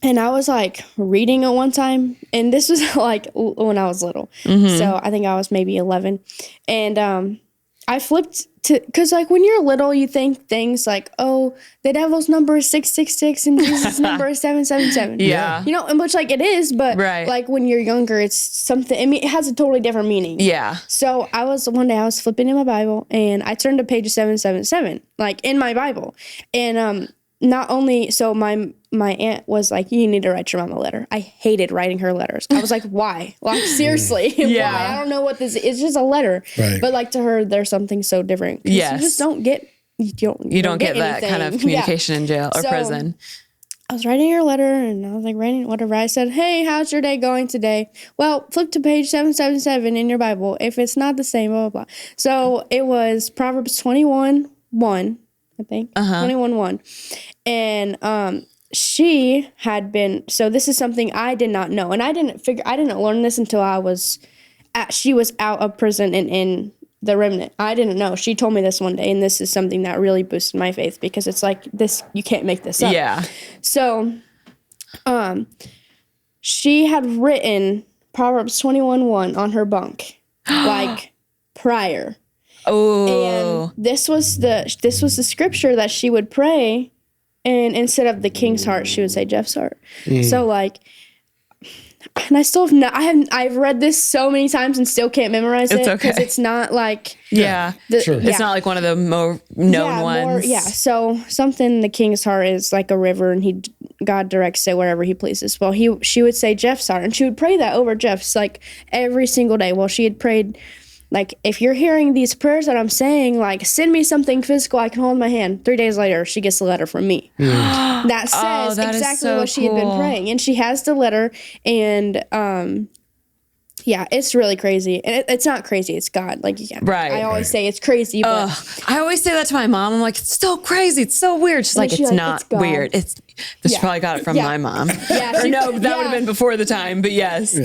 C: And I was like reading it one time, and this was like when I was little. So I think I was maybe 11. And I flipped to, because like when you're little, you think things like, oh, the devil's number is 666 and Jesus' number is 777.
A: Yeah.
C: And which like it is, but like when you're younger, it's something, I mean, it has a totally different meaning. Yeah. So one day I was flipping in my Bible, and I turned to page 777, like in my Bible. And not only, so my aunt was like, you need to write your mom a letter. I hated writing her letters. I was like, why? Like, seriously, why? I don't know what this is. It's just a letter. Right. But like to her, there's something so different. Yes. You just don't get, you don't get that
A: anything. Kind of communication in jail or prison.
C: I was writing her a letter, and I was like writing whatever. I said, hey, how's your day going today? Well, flip to page 777 in your Bible. If it's not the same, blah, blah, blah. So it was Proverbs 21:1, I think. 21:1. And she had been, so this is something I did not know. And I didn't learn this until she was out of prison and in the remnant. I didn't know. She told me this one day, and this is something that really boosted my faith, because it's like, this, you can't make this up. Yeah. So, she had written Proverbs 21:1 on her bunk, like prior. Oh. And this was the scripture that she would pray. And instead of the king's heart, she would say Jeff's heart. So like, and I still have not, I've read this so many times and still can't memorize it, because it's not like,
A: it's not like one of the more known ones.
C: So something, the king's heart is like a river, and God directs it wherever he pleases. Well, she would say Jeff's heart, and she would pray that over Jeff's like every single day. Well, she had prayed, like, if you're hearing these prayers that I'm saying, like, send me something physical I can hold in my hand. 3 days later, she gets a letter from me. That says exactly what she had been praying. And she has the letter, and it's really crazy. And it's not crazy, it's God. Like, you can't. I always say it's crazy, but
A: I always say that to my mom. I'm like, it's so crazy, it's so weird. She's like, it's not weird. She probably got it from my mom. Or no, that would have been before the time, but yes.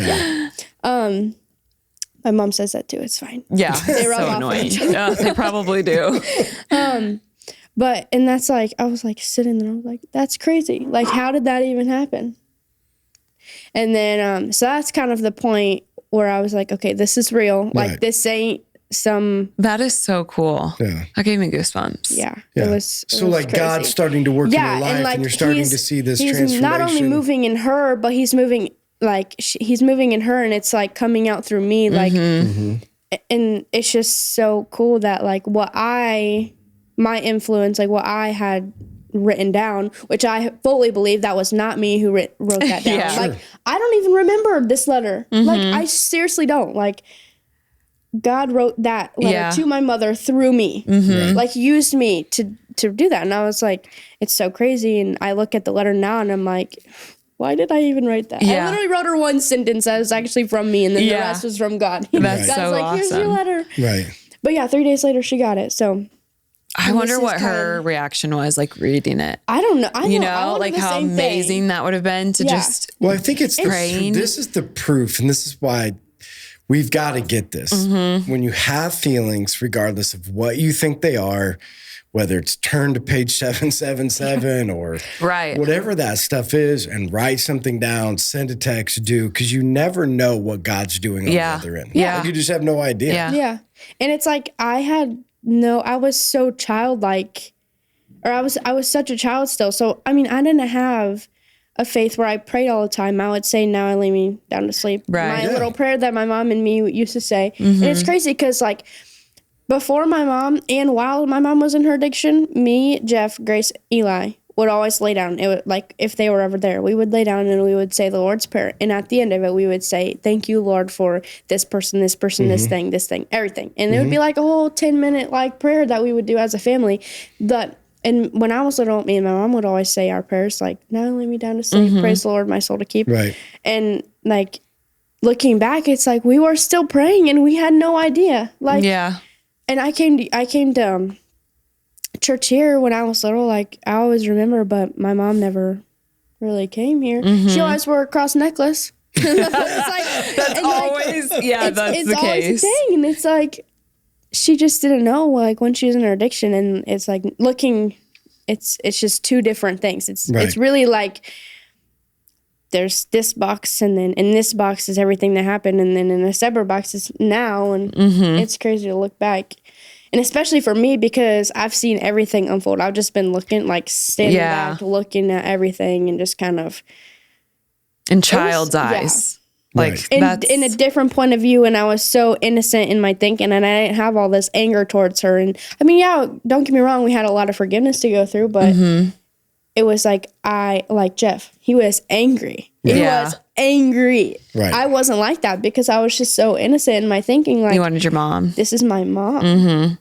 C: My mom says that too. It's fine.
A: Yeah, they rub so annoying. They probably do.
C: But that's like, I was like sitting there. I was like, that's crazy. Like, how did that even happen? And then, so that's kind of the point where I was like, okay, this is real. Like, this ain't some.
A: That is so cool. Yeah, that gave me goosebumps.
C: Yeah. It was
B: like
C: crazy.
B: God's starting to work in your life, and you're starting to see this transformation.
C: He's not only moving in her, but he's moving. Like, he's moving in her, and it's like coming out through me, like, and it's just so cool that like my influence, like what I had written down, which I fully believe that was not me who wrote that down. Like, I don't even remember this letter. Like, I seriously don't. Like, God wrote that letter to my mother through me, like used me to do that. And I was like, it's so crazy. And I look at the letter now, and I'm like, why did I even write that? I literally wrote her one sentence that was actually from me, and then the rest was from God.
A: That's
C: God's
A: so
C: like, here's your letter.
B: Right.
C: But 3 days later, she got it. So
A: I wonder what her reaction was, like, reading it.
C: I don't know.
A: You know, like how amazing that would have been to just.
B: Well, I think it's this is the proof, and this is why we've got to get this. When you have feelings, regardless of what you think they are, whether it's turn to page 777 or whatever that stuff is, and write something down, send a text, because you never know what God's doing on the other end. Like, you just have no idea.
C: Yeah. And it's like, I was so childlike, or I was such a child still. So, I mean, I didn't have a faith where I prayed all the time. I would say, now I lay me down to sleep. My little prayer that my mom and me used to say. And it's crazy because, like, before my mom and while my mom was in her addiction, me, Jeff, Grace, Eli would always lay down. It would, like, if they were ever there, we would lay down and we would say the Lord's Prayer. And at the end of it, we would say, thank you, Lord, for this person, this thing, everything. And it would be like a whole 10-minute like prayer that we would do as a family. And when I was little, me and my mom would always say our prayers, like, now lay me down to sleep, praise the Lord, my soul to keep.
B: Right.
C: And like, looking back, it's like we were still praying and we had no idea. Like, yeah. And I came to church here when I was little. Like, I always remember, but my mom never really came here. She always wore a cross necklace.
A: That's always the case.
C: Always the thing, and it's like she just didn't know. Like, when she was in her addiction, and it's like it's just two different things. It's really like, there's this box, and then in this box is everything that happened, and then in a separate box is now, and it's crazy to look back. And especially for me, because I've seen everything unfold. I've just been looking, like, standing back, looking at everything, and just kind of...
A: In child's eyes.
C: Yeah. Like, in a different point of view, and I was so innocent in my thinking, and I didn't have all this anger towards her. And, I mean, don't get me wrong, we had a lot of forgiveness to go through, but it was like, Jeff, he was angry. He was angry. Right. I wasn't like that because I was just so innocent in my thinking. Like,
A: you wanted your mom.
C: This is my mom. And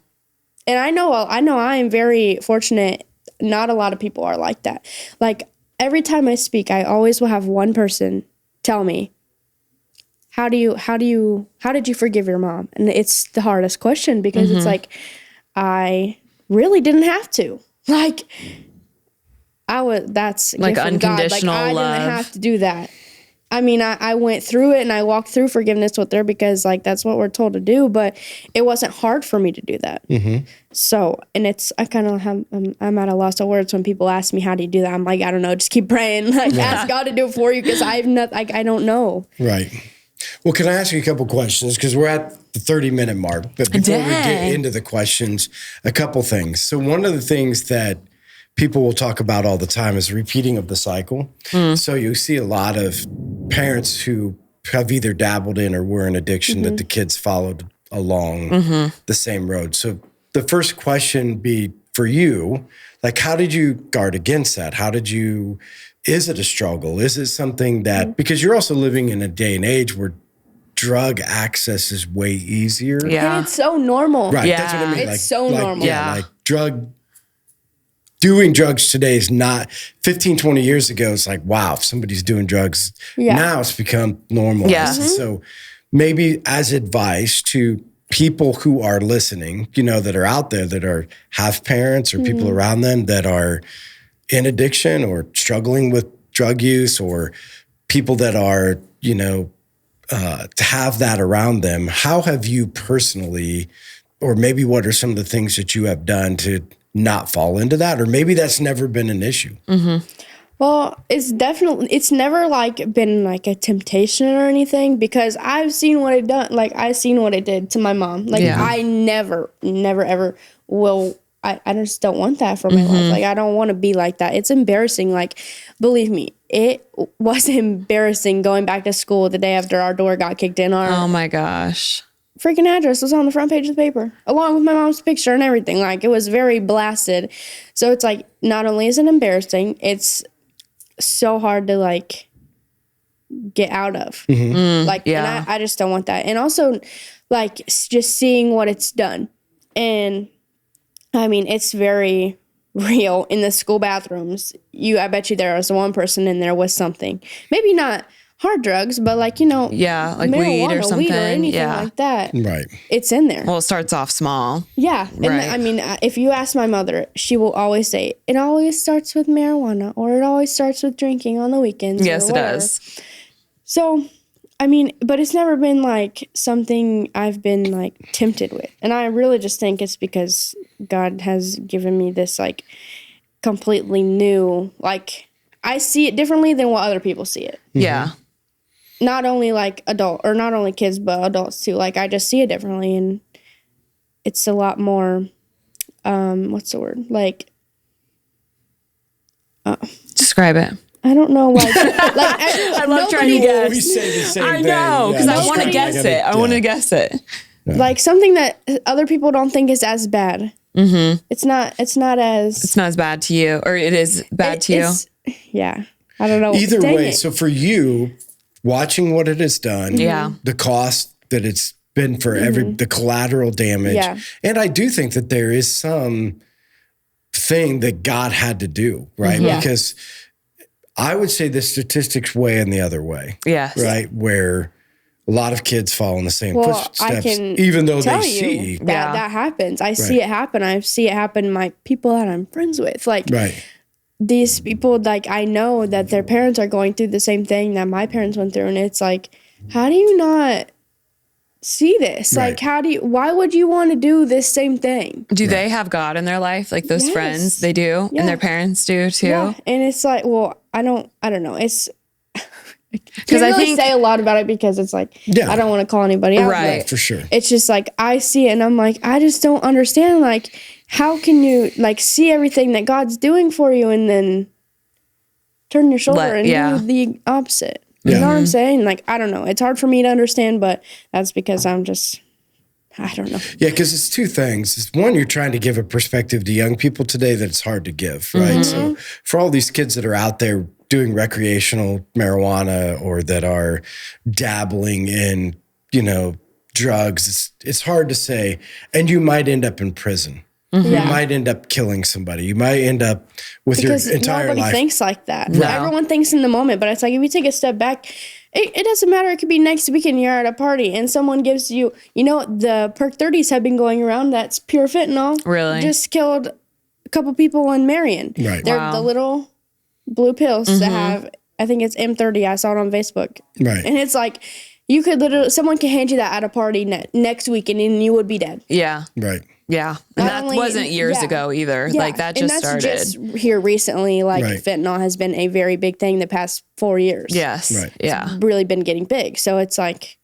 C: I know I am very fortunate. Not a lot of people are like that. Like, every time I speak, I always will have one person tell me, how did you forgive your mom? And it's the hardest question because it's like, I really didn't have to. Like, that's
A: like unconditional
C: God. Like,
A: love.
C: I didn't have to do that. I mean, I went through it and I walked through forgiveness with her because, like, that's what we're told to do, but it wasn't hard for me to do that. So, and I kind of I'm at a loss of words when people ask me, how do you do that? I'm like, I don't know, just keep praying. Like, ask God to do it for you because I don't know.
B: Right. Well, can I ask you a couple questions? Because we're at the 30-minute mark, but before we get into the questions, a couple things. So one of the things that people will talk about all the time is repeating of the cycle. So you see a lot of parents who have either dabbled in or were in addiction that the kids followed along the same road. So the first question be for you, like, how did you guard against that? Is it a struggle? Is it something that, because you're also living in a day and age where drug access is way easier.
C: And it's so normal.
B: Right, that's what I mean.
C: It's so normal.
B: Like doing drugs today is not 15, 20 years ago. It's like, wow, if somebody's doing drugs now, it's become normalized. So maybe as advice to people who are listening, that are out there that have parents or people around them that are in addiction or struggling with drug use, or people that are, to have that around them. How have you personally, or maybe what are some of the things that you have done to not fall into that? Or maybe that's never been an issue.
C: Well, it's never like been like a temptation or anything, because I've seen what it done. Like, I've seen what it did to my mom. Like, I never, ever will. I just don't want that for my life. Like, I don't want to be like that. It's embarrassing. Like, believe me, it was embarrassing going back to school the day after our door got kicked in.
A: Oh my gosh.
C: Freaking address was on the front page of the paper, along with my mom's picture and everything. Like, it was very blasted. So it's like, not only is it embarrassing, it's so hard to like get out of. And I just don't want that. And also, like, just seeing what it's done. And I mean, it's very real in the school bathrooms. I bet you there was one person in there with something. Maybe not hard drugs, but like,
A: like weed or something.
C: Weed or anything like that.
B: Right.
C: It's in there.
A: Well, it starts off small.
C: Yeah. And I mean, if you ask my mother, she will always say, it always starts with marijuana, or it always starts with drinking on the weekends.
A: Yes, it does.
C: So, I mean, but it's never been like something I've been like tempted with. And I really just think it's because God has given me this like completely new, like, I see it differently than what other people see it.
A: Yeah.
C: Not only like not only kids, but adults too. Like, I just see it differently, and it's a lot more, what's the word? Like,
A: describe it.
C: I don't know why. I
A: love trying to guess.
B: We say the same
A: I know, because I want to guess it. I want to guess it.
C: Like something that other people don't think is as bad. Mm-hmm. It's not as
A: bad to you, or it is bad to you.
C: Yeah. I don't know.
B: Either way. So for you, watching what it has done, the cost that it's been for the collateral damage. Yeah. And I do think that there is some thing that God had to do, right? Mm-hmm. Because I would say the statistics weigh in the other way.
A: Yes.
B: Right? Where a lot of kids fall in the same footsteps, even though they see
C: that happens. I see it happen. I see it happen in my people that I'm friends with. Like these people, like I know that their parents are going through the same thing that my parents went through. And it's like, how do you not see this? Like, why would you want to do this same thing?
A: Do they have God in their life? Like those friends, they do? Yeah. And their parents do too? Yeah.
C: And it's like, well, I don't know. It's, because I think say a lot about it because it's like I don't want to call anybody out.
B: Right, for sure.
C: It's just like I see it and I'm like, I just don't understand. Like, how can you like see everything that God's doing for you and then turn your shoulder and do the opposite? You know what I'm saying? Like, I don't know. It's hard for me to understand, but that's because I don't know. Yeah,
B: because it's two things. It's one, you're trying to give a perspective to young people today that it's hard to give, right? So for all these kids that are out there doing recreational marijuana or that are dabbling in, drugs, it's hard to say. And you might end up in prison. Mm-hmm. You might end up killing somebody. You might end up with your entire life.
C: Nobody thinks like that. No. Everyone thinks in the moment, but it's like if you take a step back, it doesn't matter. It could be next weekend you're at a party and someone gives you, the Perk 30s have been going around. That's pure fentanyl.
A: Really?
C: Just killed a couple people in Marion.
B: Right.
C: They're the little blue pills that have, I think it's M30. I saw it on Facebook. Right. And it's like, you could someone can hand you that at a party next weekend and you would be dead.
A: Yeah.
B: Right.
A: Yeah. And that wasn't years ago either. Yeah. Like that just started.
C: Just here recently, fentanyl has been a very big thing the past 4 years.
A: Yes.
B: Right.
A: Yeah.
C: It's really been getting big. So it's like,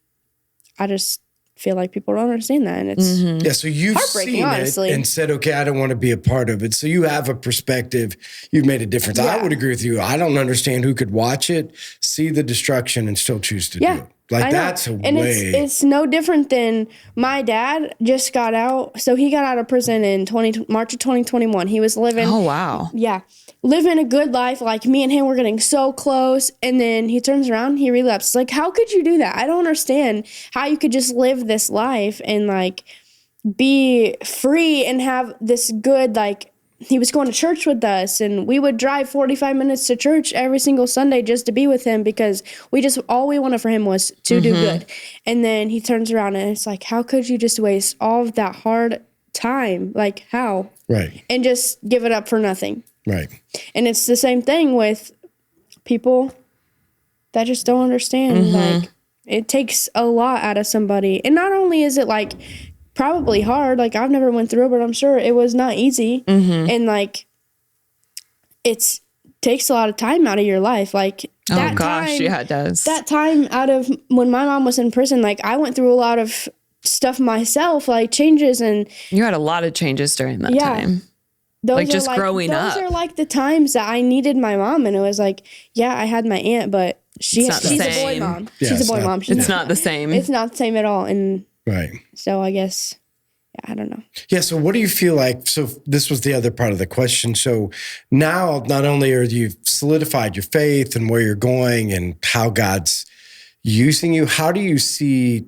C: I just feel like people don't understand that. And it's
B: so you've seen
C: honestly.
B: It and said, okay, I don't want to be a part of it. So you have a perspective. You've made a difference. I would agree with you. I don't understand who could watch it, see the destruction, and still choose to do it. Like that's a
C: and
B: way.
C: It's no different than my dad just got out. So he got out of prison in March of 2021. He was living.
A: Oh, wow.
C: Yeah. Living a good life. Like me and him were getting so close. And then he turns around, he relapses. Like, how could you do that? I don't understand how you could just live this life and like be free and have this good, like, he was going to church with us and we would drive 45 minutes to church every single Sunday just to be with him because all we wanted for him was to do good. And then he turns around and it's like, how could you just waste all of that hard time? Like how?
B: Right.
C: And just give it up for nothing.
B: Right.
C: And it's the same thing with people that just don't understand. Like it takes a lot out of somebody. And not only is it like probably hard. Like I've never went through it, but I'm sure it was not easy. And like, it takes a lot of time out of your life. Like that
A: it does.
C: That time out of when my mom was in prison, like I went through a lot of stuff myself, like changes. And
A: you had a lot of changes during that time. Like just growing up.
C: Those are like the times that I needed my mom. And it was like, I had my aunt, but she's a boy mom. She's a boy mom.
A: It's not the same.
C: It's not the same at all. And
B: right.
C: So I guess, I don't know.
B: Yeah. So what do you feel like? So this was the other part of the question. So now not only are you solidified your faith and where you're going and how God's using you, how do you see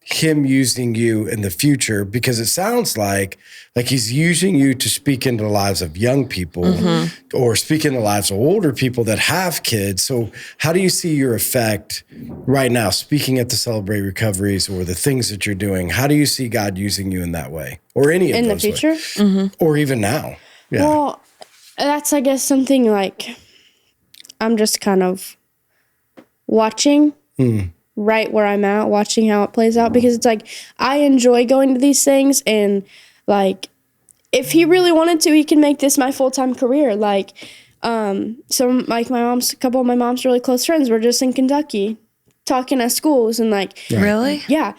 B: him using you in the future? Because it sounds like he's using you to speak into the lives of young people or speak in the lives of older people that have kids. So how do you see your effect right now, speaking at the Celebrate Recoveries or the things that you're doing? How do you see God using you in that way or any of those
C: in the future?
B: Or even now? Yeah.
C: Well, that's, I guess, something like I'm just kind of watching right where I'm at, watching how it plays out, because it's like I enjoy going to these things, and like if he really wanted to, he can make this my full-time career. Like some like a couple of my mom's really close friends were just in Kentucky talking at schools and like
A: really?
C: Yeah.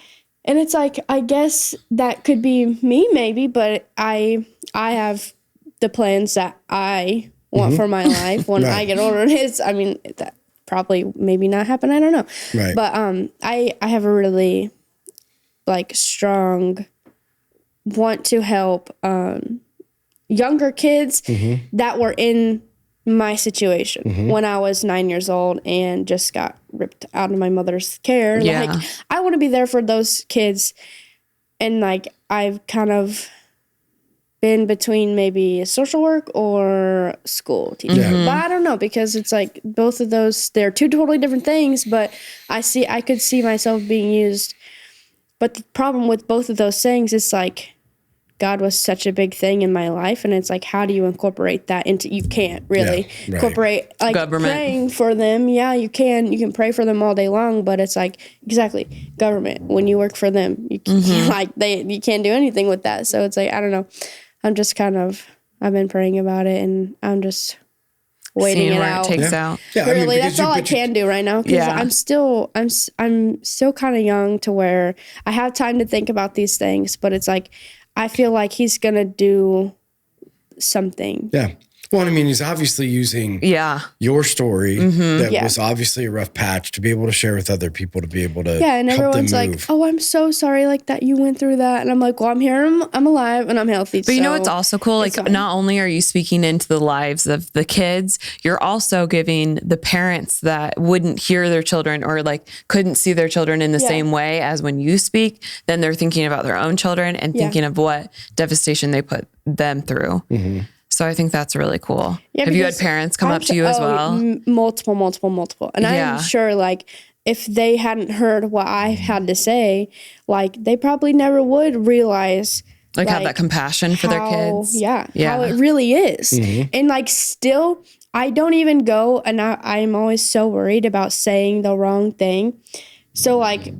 C: And it's like I guess that could be me maybe, but I have the plans that I want for my life when I get older. And that probably maybe not happen. I don't know.
B: Right.
C: But I have a really like strong, want to help younger kids that were in my situation when I was 9 years old and just got ripped out of my mother's care.
A: Yeah.
C: Like, I want to be there for those kids. And like, I've kind of been between maybe social work or school teaching.
B: Yeah.
C: But I don't know, because it's like both of those, they're two totally different things, but I could see myself being used. But the problem with both of those things is like, God was such a big thing in my life, and it's like, how do you incorporate that into? You can't really incorporate like
A: government.
C: Praying for them. Yeah, you can pray for them all day long, but it's like, exactly, government. When you work for them, you can't you can't do anything with that. So it's like, I don't know. I'm just kind of, I've been praying about it, and I'm just waiting
A: Seeing
C: it
A: where
C: out.
A: it takes out.
B: Yeah,
C: Really, that's all I can do right now. Because I'm still kind of young to where I have time to think about these things, but it's like, I feel like he's going to do something.
B: Yeah. Well, I mean, he's obviously using your story that was obviously a rough patch to be able to share with other people, to be able to
C: and
B: help
C: everyone's
B: them
C: like, oh, I'm so sorry like that you went through that. And I'm like, well, I'm here, I'm alive, and I'm healthy.
A: But you know what's also cool? Like, not only are you speaking into the lives of the kids, you're also giving the parents that wouldn't hear their children or like couldn't see their children in the same way as when you speak, then they're thinking about their own children and thinking of what devastation they put them through. So I think that's really cool. Yeah, have you had parents come up to you as well?
C: Multiple. And I'm sure, like, if they hadn't heard what I had to say, like, they probably never would realize.
A: Like have that compassion for their kids.
C: Yeah, how it really is. And, like, still, I don't even go, and I'm always so worried about saying the wrong thing. So, like,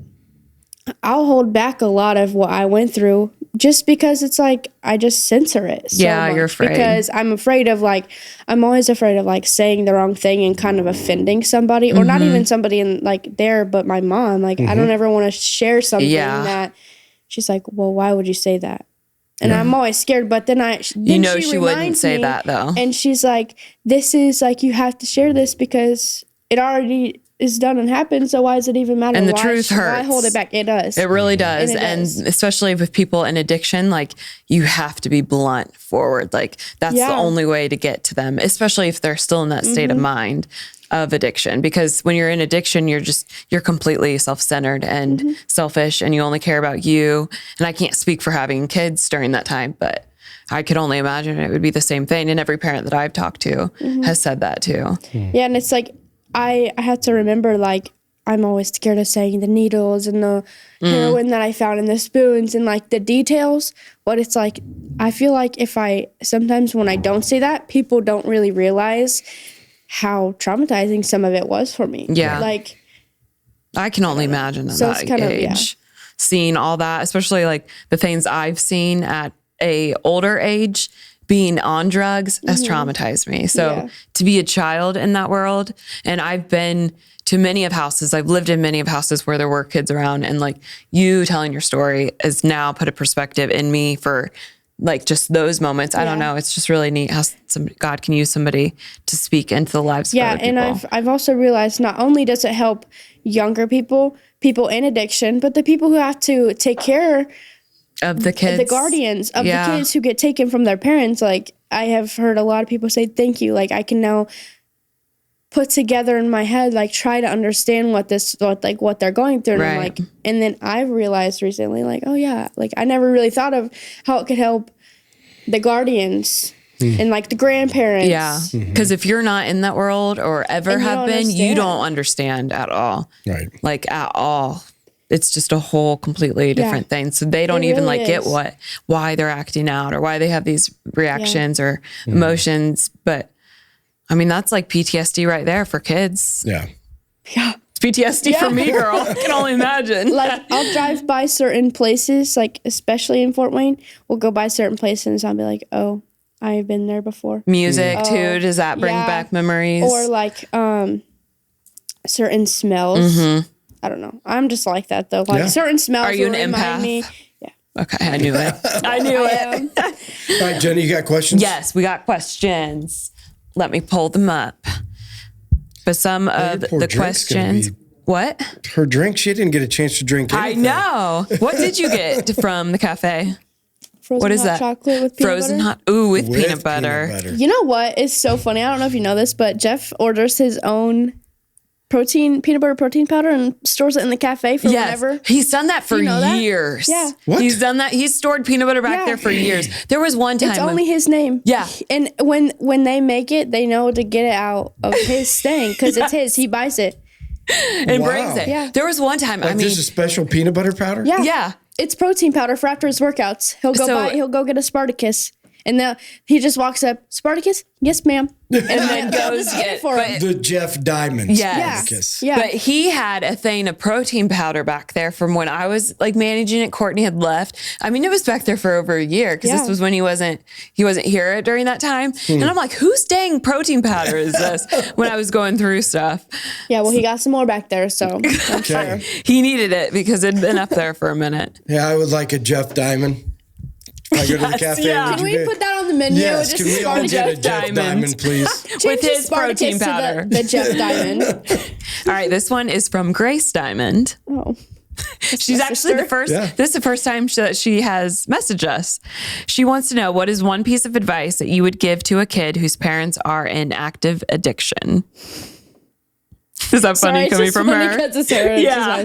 C: I'll hold back a lot of what I went through just because it's like, I just censor it so much.
A: You're afraid.
C: Because I'm always afraid of like saying the wrong thing and kind of offending somebody, or not even somebody in like there, but my mom. Like, I don't ever want to share something that she's like, well, why would you say that? And I'm always scared, but then
A: she wouldn't say that though.
C: And she's like, this is like, you have to share this because it already is done and happened, so why does it even matter?
A: And the truth hurts.
C: Why hold it back? It does.
A: It really does. And especially with people in addiction, like, you have to be blunt forward. Like, that's the only way to get to them, especially if they're still in that state of mind of addiction. Because when you're in addiction, you're completely self-centered and selfish, and you only care about you. And I can't speak for having kids during that time, but I could only imagine it would be the same thing. And every parent that I've talked to has said that too.
C: Yeah, and it's like, I had to remember, like, I'm always scared of saying the needles and the heroin that I found in the spoons and, like, the details. But it's like, I feel like sometimes when I don't say that, people don't really realize how traumatizing some of it was for me.
A: Yeah.
C: Like,
A: I can only imagine at that age. Seeing all that, especially, like, the things I've seen at a older age, being on drugs has traumatized me. So to be a child in that world, and I've been to many of houses, I've lived in many of houses where there were kids around, and like, you telling your story has now put a perspective in me for like just those moments. I don't know. It's just really neat how God can use somebody to speak into the lives of other people.
C: And I've also realized not only does it help younger people in addiction, but the people who have to take care
A: of the kids,
C: the guardians of the kids who get taken from their parents. Like, I have heard a lot of people say, thank you. Like, I can now put together in my head, like, try to understand what they're going through. And I'm like, and then I've realized recently, like, oh yeah, like, I never really thought of how it could help the guardians and like the grandparents.
A: Yeah. Because if you're not in that world or ever have been, you don't understand at all.
B: Right.
A: Like, at all. It's just a whole completely different thing. So they don't even really get why they're acting out or why they have these reactions or emotions. But I mean, that's like PTSD right there for kids.
B: Yeah.
C: Yeah.
A: It's PTSD for me, girl. I can only imagine.
C: Like, I'll drive by certain places, like especially in Fort Wayne, we'll go by certain places and I'll be like, oh, I've been there before.
A: Music too. Does that bring back memories?
C: Or like certain smells. I don't know. I'm just like that though. Like certain smells.
A: Are you an
C: empath?
A: Me. Yeah. Okay, I knew it. I knew it.
B: All right, Jenny, you got questions?
A: Yes, we got questions. Let me pull them up. But some of the questions. What?
B: Her drink, she didn't get a chance to drink anything.
A: I know. What did you get from the cafe?
C: Frozen
A: what is
C: hot
A: that?
C: Chocolate with peanut
A: Frozen
C: butter.
A: hot. Ooh, with peanut butter.
C: You know what is so funny? I don't know if you know this, but Jeff orders his own peanut butter protein powder and stores it in the cafe for whenever.
A: He's done that for
C: That?
A: years.
C: Yeah.
B: What?
A: He's done that. He's stored peanut butter back there for years. There was one time.
C: It's only his name.
A: Yeah.
C: And when they make it, they know to get it out of his thing because it's his. He buys it.
A: And brings it.
C: Yeah.
A: There was one time.
B: Like, there's a special peanut butter powder?
C: Yeah.
A: Yeah.
C: It's protein powder for after his workouts. He'll go get a Spartacus. And he just walks up, Spartacus? Yes, ma'am. And then goes get for him.
B: The Jeff Dimond Spartacus.
C: Yeah.
A: But he had a thing of protein powder back there from when I was like managing it. Courtney had left. I mean, it was back there for over a year because this was when he wasn't here during that time. And I'm like, whose dang protein powder is this? When I was going through stuff.
C: Yeah, well, he got some more back there, so I'm sure.
A: He needed it because it'd been up there for a minute.
B: Yeah, I would like a Jeff Dimond. If I go to the cafe,
C: Can we put that on the menu?
B: Yes, can we all get a Jeff Dimond, please?
A: With his protein powder.
C: The Jeff Dimond.
A: All right, this one is from Grace Dimond.
C: Oh.
A: She's actually the first.
B: Yeah.
A: This is the first time that she has messaged us. She wants to know, what is one piece of advice that you would give to a kid whose parents are in active addiction? Is that funny coming from her?
C: Because it's her. Yeah.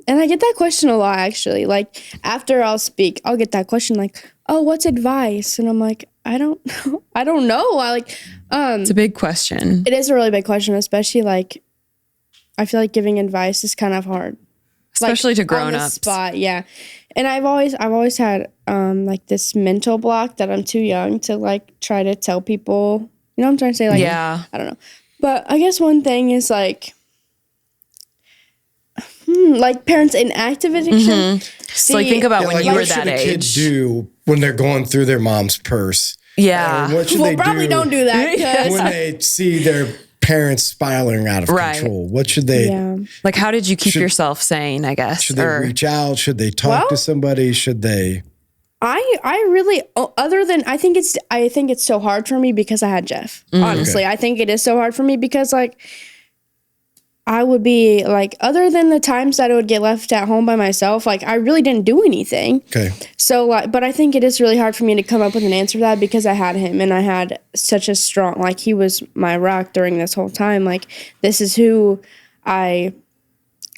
C: And I get that question a lot, actually. Like, after I'll speak, I'll get that question like, oh, what's advice? And I'm like, I don't know. I don't know.
A: It's a big question.
C: It is a really big question, especially like, I feel like giving advice is kind of hard.
A: Especially
C: like,
A: to grown-ups.
C: On the spot, yeah. And I've always had like this mental block that I'm too young to like try to tell people, you know what I'm trying to say? Like,
A: Yeah.
C: I don't know. But I guess one thing is like parents in active addiction.
A: So like think about when you were that age.
B: What should a kid do when they're going through their mom's purse?
A: Yeah.
B: What should they
C: probably don't do that.
B: when they see their parents spiraling out of control? What should they?
C: Yeah.
A: Like, how did you keep yourself sane, I guess?
B: Should they reach out? Should they talk to somebody? Should they?
C: I really, other than, I think it's so hard for me because I had Jeff. Honestly, okay. I think it is so hard for me because like, I would be like, other than the times that I would get left at home by myself, like I really didn't do anything.
B: Okay.
C: So like, but I think it is really hard for me to come up with an answer to that because I had him and I had such a strong, like he was my rock during this whole time. Like this is who I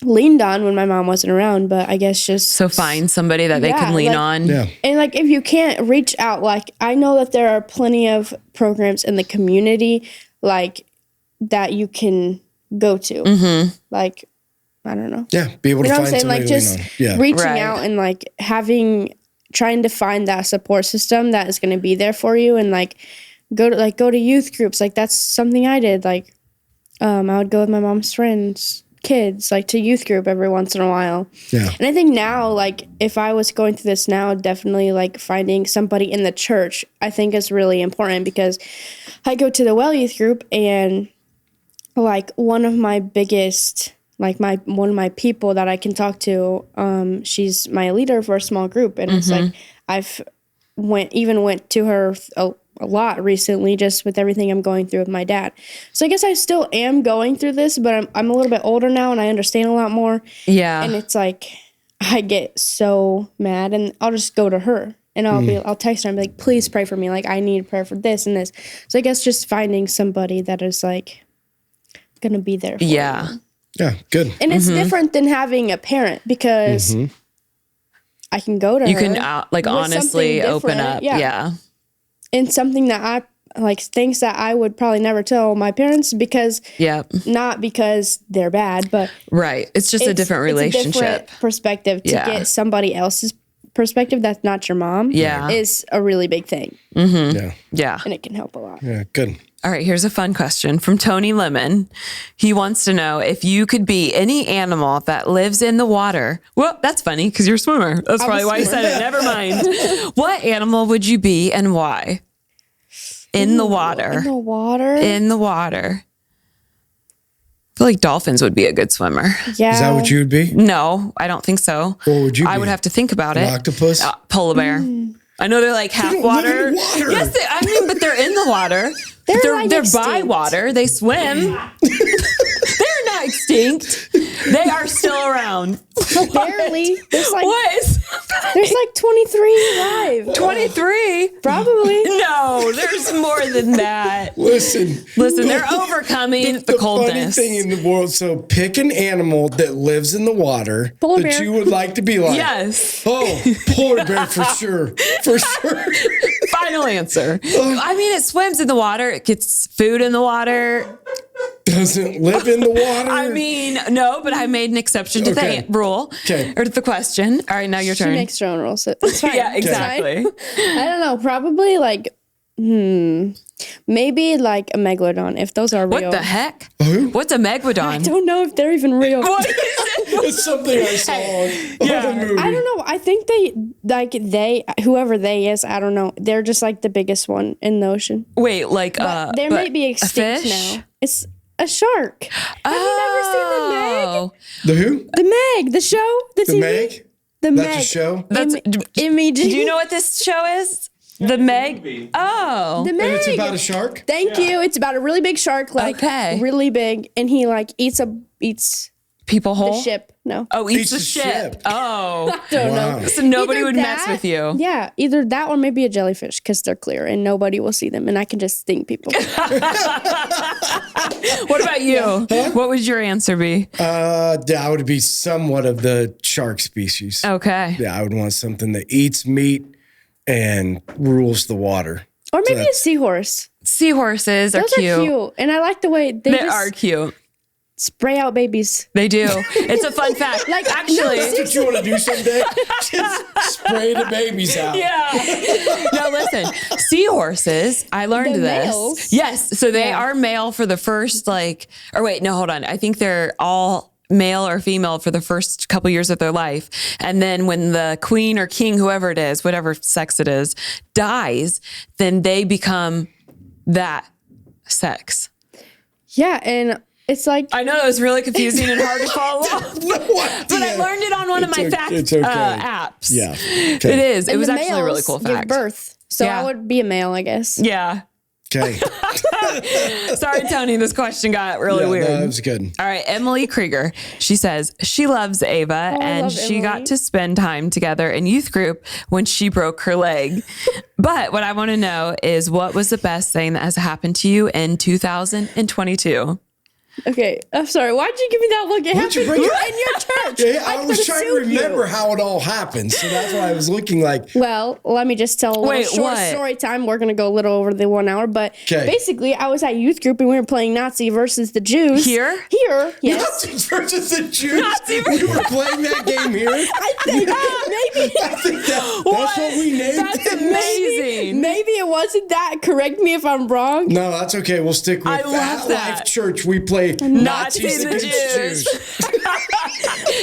C: leaned on when my mom wasn't around, but I guess just
A: so find somebody that they can lean on.
B: Yeah.
C: And like if you can't reach out, like I know that there are plenty of programs in the community like that you can go to. Like I don't know.
B: Yeah, be able to find somebody
C: like just reaching out and like trying to find that support system that is going to be there for you and like go to youth groups. Like that's something I did. Like I would go with my mom's friends, kids, like to youth group every once in a while.
B: Yeah.
C: And I think now, like if I was going through this now, definitely like finding somebody in the church, I think is really important because I go to the Well Youth group and like one of my biggest, like one of my people that I can talk to, she's my leader for a small group. And it's like, I've went to her a lot recently just with everything I'm going through with my dad. So I guess I still am going through this, but I'm a little bit older now and I understand a lot more.
A: Yeah.
C: And it's like, I get so mad and I'll just go to her and I'll text her and be like, please pray for me. Like I need prayer for this and this. So I guess just finding somebody that is like going to be there for me.
B: Yeah, good.
C: And it's different than having a parent because I can go to her.
A: You can honestly open up. Yeah.
C: And something that I like things that I would probably never tell my parents because not because they're bad, but
A: it's just a different relationship.
C: It's a different perspective to get somebody else's perspective that's not your mom is a really big thing.
A: Yeah.
C: And it can help a lot.
B: Yeah, good.
A: All right, here's a fun question from Tony Lemon. He wants to know if you could be any animal that lives in the water. Well, that's funny because you're a swimmer. That's probably why you said it. Never mind. What animal would you be and why? In the water.
C: In the water?
A: In the water. I feel like dolphins would be a good swimmer.
C: Yeah.
B: Is that what you would be?
A: No, I don't think so.
B: What would you be?
A: I would have to think about
B: An
A: it.
B: octopus?
A: Polar bear. I know they're like half water. Yes, but they're in the water. They're by water. They swim. They're not extinct? They are still around.
C: Barely. There's like
A: What?
C: 23 alive.
A: 23?
C: Probably.
A: No, there's more than that.
B: Listen,
A: they're overcoming the coldness.
B: Funny thing in the world. So pick an animal that lives in the water
C: Polar
B: that
C: bear.
B: you would like to be like.
A: Yes.
B: Oh, polar bear for sure. For sure.
A: Final answer. I mean, it swims in the water. It gets food in the water.
B: Doesn't live in the water.
A: I mean, no, but I made an exception to the rule or to the question. All right, now your turn.
C: She makes her own rules. It's fine.
A: Yeah, exactly.
C: I don't know. Probably like, maybe like a megalodon, if those are real.
A: What the heck?
B: Who?
A: What's a megalodon?
C: I don't know if they're even real.
A: What is it?
B: It's something I saw on a movie.
C: I don't know. I think whoever they is, I don't know. They're just like the biggest one in the ocean.
A: Wait, like
C: They might be extinct now. It's a shark. Have you never seen the Meg?
B: The who?
C: The Meg, the show? The TV?
B: Meg?
C: The
B: That's
C: Meg.
B: a show?
C: MEG.
A: Do you know what this show is? The Meg? Oh.
C: The Meg.
B: And it's about a shark?
C: Thank you. It's about a really big shark, like really big, and he like eats
A: People whole?
C: the ship. No.
A: Oh, eats the ship. Oh.
C: I don't
B: Wow.
C: know.
A: So nobody
C: Either
A: would mess with you.
C: Yeah, either that or maybe a jellyfish because they're clear and nobody will see them and I can just sting people.
A: What about you? Huh? What would your answer be?
B: I would be somewhat of the shark species.
A: Okay.
B: Yeah, I would want something that eats meat and rules the water.
C: Or maybe a seahorse.
A: Seahorses are
C: Those
A: cute.
C: are cute. And I like the way they
A: are cute.
C: Spray out babies.
A: They do. It's a fun fact.
C: Like,
A: actually,
B: That's what you want to do someday? Just spray the babies out.
A: Yeah. No, listen. Seahorses, I learned
C: The
A: this.
C: males?
A: Yes. So they are male for the first hold on. I think they're all male or female for the first couple years of their life. And then when the queen or king, whoever it is, whatever sex it is, dies, then they become that sex.
C: Yeah, and it's like
A: I know that was really confusing and hard to follow along. But I learned it on one of my fact apps.
B: Yeah. Okay.
A: It is. It
C: and
A: was
C: the
A: actually a really cool
C: males
A: fact.
C: give birth. So
A: Yeah.
C: I would be a male, I guess.
A: Yeah.
B: Okay.
A: Sorry, Tony. This question got really weird.
B: No, that was good.
A: All right. Emily Krieger. She says she loves Ava and
C: love
A: she
C: Emily.
A: got to spend time together in youth group when she broke her leg. But what I want to know is what was the best thing that has happened to you in 2022?
C: Okay, I'm sorry. Why'd you give me that look? It
B: Why'd you
C: happened
B: bring
C: in your church.
B: Yeah, I was trying to remember how it all happened. So that's why I was looking like.
C: Well, let me just tell a little short story time. We're going to go a little over the 1 hour. But basically, I was at youth group and we were playing Nazi versus the Jews.
A: Here,
C: yes.
B: Nazis versus the Jews. We were playing that game here.
C: I think maybe.
B: I think that's what we named
A: That's
B: it.
A: amazing.
C: Maybe it wasn't that. Correct me if I'm wrong.
B: No, that's okay. We'll stick with
A: I love that.
B: Life Church. We play Nazis
A: the
B: against Jews.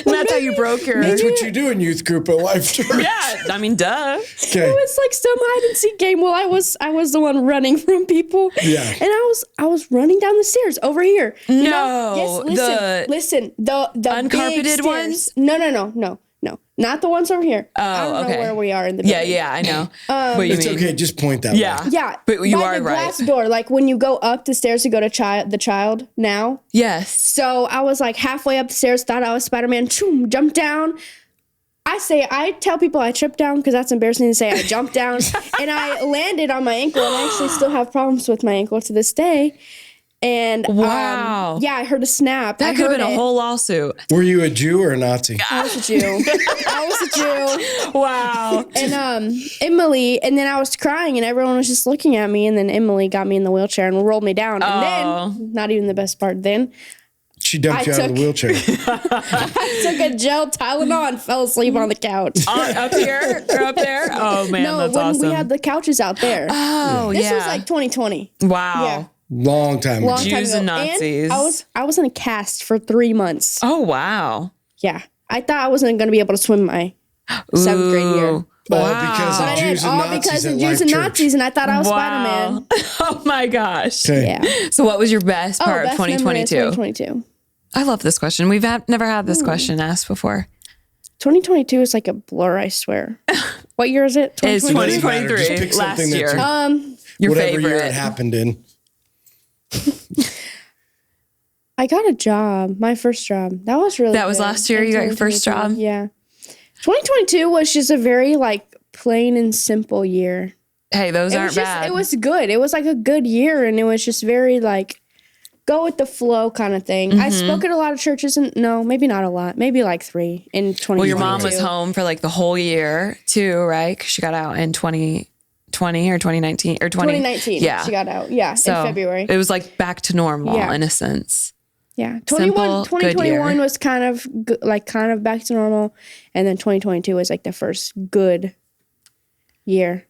A: And that's how you broke your.
B: That's what you do in youth group at Life Church.
A: Yeah, I mean, duh.
B: Okay.
C: It was like some hide and seek game. Well, I was the one running from people.
B: Yeah.
C: And I was running down the stairs over here. You
A: No,
C: know? Yes, listen. The
A: uncarpeted
C: big stairs.
A: ones?
C: No. Not the ones over here. I don't know where we are in the building.
A: Yeah, I know. What you
B: It's
A: mean.
B: okay. Just point that way.
C: Yeah.
A: But you
C: by
A: are
C: the
A: right.
C: glass door, like when you go up the stairs to go to the child now.
A: Yes.
C: So I was like halfway up the stairs, thought I was Spider-Man, jumped down. I tell people I tripped down because that's embarrassing to say. I jumped down and I landed on my ankle, and I actually still have problems with my ankle to this day. And
A: wow.
C: I heard a snap.
A: That could have been a whole lawsuit.
B: Were you a Jew or a Nazi?
C: I was a Jew.
A: Wow.
C: And Emily, and then I was crying and everyone was just looking at me, and then Emily got me in the wheelchair and rolled me down. And then, not even the best part, then
B: She dumped you out of the wheelchair.
C: I took a gel Tylenol and fell asleep on the couch.
A: Up here or up there? Oh man,
C: No,
A: that's
C: when
A: awesome.
C: we had the couches out there.
A: Oh,
C: This was like 2020.
A: Wow.
C: Yeah.
B: Long time ago.
A: Jews and Nazis.
C: And I was in a cast for 3 months.
A: Oh wow.
C: Yeah. I thought I wasn't going to be able to swim my 7th grade year.
B: All because of Jews and Nazis
C: because of
B: at
C: Jews
B: Life
C: and
B: Church.
C: Nazis, and I thought I was Spider-Man.
A: Oh my gosh.
B: Okay.
C: Yeah.
A: So what was your best part of
C: best memory of
A: 2022?
C: 2022.
A: I love this question. We've never had this question asked before.
C: 2022 is like a blur, I swear. What year is it?
A: It's
C: 2023.
A: 2023.
B: Just pick
A: Last
B: something
A: year.
B: that's
A: Your
B: whatever
A: favorite.
B: year it happened in.
C: I got a job, my first job. That was really
A: That was
C: good.
A: last year. You got your first job?
C: Yeah. 2022 was just a very like plain and simple year.
A: Hey, those aren't bad.
C: It was good. It was like a good year, and it was just very like go with the flow kind of thing. I spoke at a lot of churches, and no, maybe not a lot, maybe like 3 in 2022.
A: Well, your mom was home for like the whole year too, right? 'Cause she got out in 2020 or 2019 or
C: 2019. Yeah, she got out. Yeah,
A: so
C: in February.
A: It was like back to normal in a sense.
C: Yeah,
A: Simple,
C: 2021 was kind of back to normal, and then 2022 was like the first good year.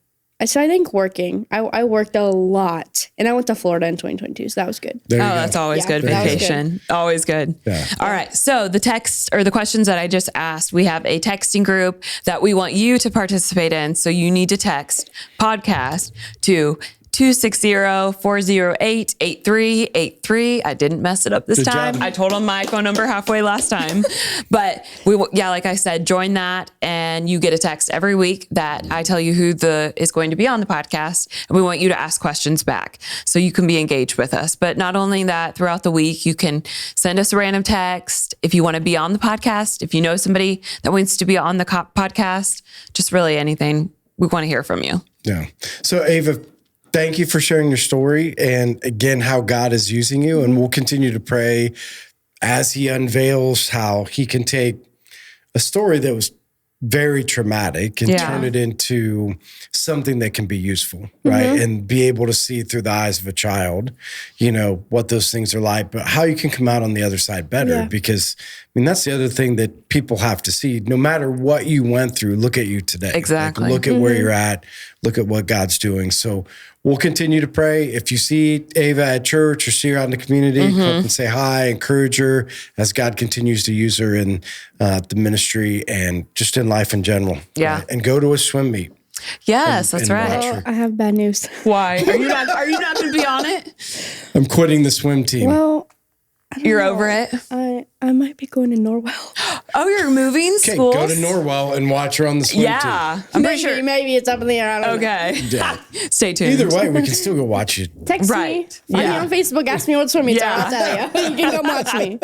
C: So I think working, I worked a lot, and I went to Florida in 2022, so that was good.
A: That's always good. Vacation, always good. Yeah. All right. So the text or the questions that I just asked, we have a texting group that we want you to participate in. So you need to text podcast to 260-408-8383. I didn't mess it up this time. I told them my phone number halfway last time. But like I said, join that and you get a text every week that I tell you who is going to be on the podcast. And we want you to ask questions back so you can be engaged with us. But not only that, throughout the week, you can send us a random text. If you want to be on the podcast, if you know somebody that wants to be on the podcast, just really anything, we want to hear from you.
B: Yeah. So Ava, thank you for sharing your story and again, how God is using you. And we'll continue to pray as he unveils how he can take a story that was very traumatic and turn it into something that can be useful, right? And be able to see through the eyes of a child, what those things are like, but how you can come out on the other side better. Because that's the other thing that people have to see. No matter what you went through, look at you today.
A: Exactly.
B: Like, look at where you're at. Look at what God's doing. So we'll continue to pray. If you see Ava at church or see her out in the community, come up and say hi, encourage her as God continues to use her in the ministry and just in life in general.
A: Yeah.
B: Right? And go to a swim meet.
A: Yes, that's right.
C: Well, I have bad news.
A: Why? Are you not going to be on it?
B: I'm quitting the swim team.
C: Well,
A: you're over it?
C: I might be going to Norwell.
A: Oh, you're moving schools?
B: Go to Norwell and watch her on the swim team.
A: I'm pretty sure.
C: Maybe it's up in the air. I don't know.
A: Okay. Yeah. Stay tuned.
B: Either way, we can still go watch you.
C: Text me. Find me on Facebook. Ask me what swim meets are. I'll tell you. You can come watch me.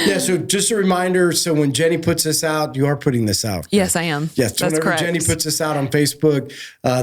B: Yeah, so just a reminder. So when Jenny puts this out, you are putting this out.
A: Yes, I am.
B: Yes,
A: that's
B: whenever
A: correct.
B: Jenny puts this out on Facebook,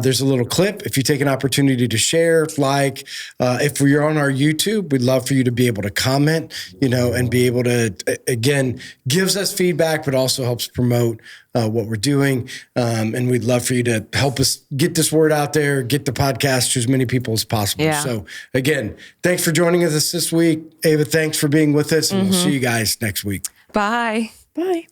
B: there's a little clip. If you take an opportunity to share, like, if you're on our YouTube, we'd love for you to be able to comment, and be able to, again, gives us feedback, but also helps promote what we're doing. And we'd love for you to help us get this word out there, get the podcast to as many people as possible.
A: Yeah.
B: So again, thanks for joining us this week. Ava, thanks for being with us. And we'll see you guys next week.
A: Bye.
C: Bye.